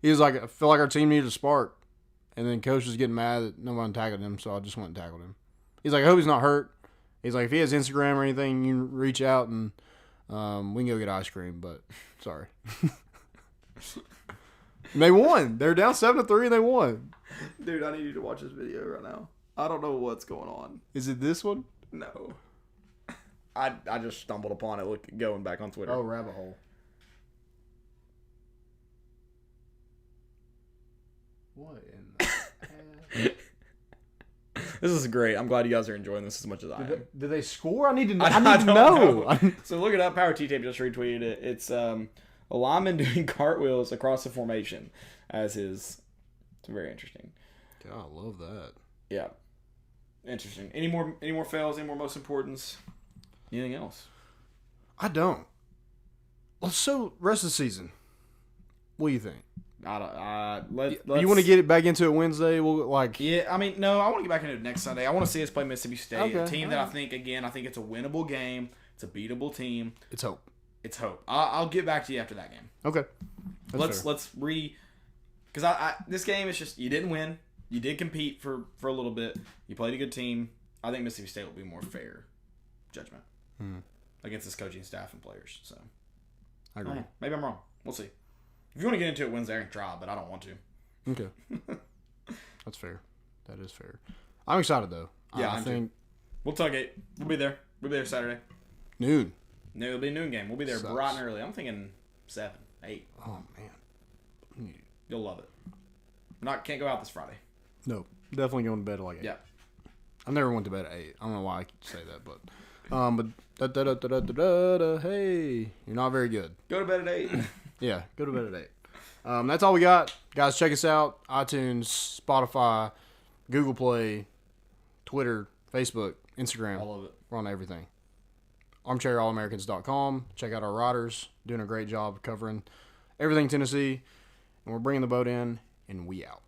He was like, I feel like our team needed a spark. And then coach was getting mad that no one tackled him, so I just went and tackled him. He's like, I hope he's not hurt. He's like, if he has Instagram or anything, you can reach out and we can go get ice cream, but sorry. They won. They're down 7-3 and they won. Dude, I need you to watch this video right now. I don't know what's going on. Is it this one? No. I just stumbled upon it going back on Twitter. Oh, rabbit hole. What in the heck? This is great. I'm glad you guys are enjoying this as much as I am. Did they score? I need to know. I I need to don't know. So look it up. Power T-Tape just retweeted it. It's a lineman doing cartwheels across the formation as his. It's very interesting. God, I love that. Yeah. Interesting. Any more fails? Any more most importance? Anything else? I don't. So, rest of the season. What do you think? Let's, You want to get it back into it Wednesday? We'll like. Yeah, I mean, no, I want to get back into it next Sunday. I want to see us play Mississippi State, a Okay, team that I think it's a winnable game. It's a beatable team. It's hope. It's hope. I'll get back to you after that game. Okay. Let's because I this game is just you didn't win. You did compete for a little bit. You played a good team. I think Mississippi State will be more fair judgment against this coaching staff and players. So I agree. Maybe I'm wrong. We'll see. If you want to get into it Wednesday, I can try, but I don't want to. Okay. That's fair. That is fair. I'm excited though. Yeah, I think we'll tailgate. We'll be there. We'll be there Saturday. noon. No, it'll be a noon game. We'll be there Sucks. bright and early. I'm thinking 7, 8. Oh man. You'll love it. Can't go out this Friday. No, definitely going to bed at like 8. Yeah. I never went to bed at 8. I don't know why I say that, but hey, you're not very good. Go to bed at 8. Yeah, go to bed at 8. That's all we got. Guys, check us out. iTunes, Spotify, Google Play, Twitter, Facebook, Instagram. All of it. We're on everything. ArmchairAllAmericans.com. Check out our writers. Doing a great job covering everything Tennessee. And we're bringing the boat in, and we out.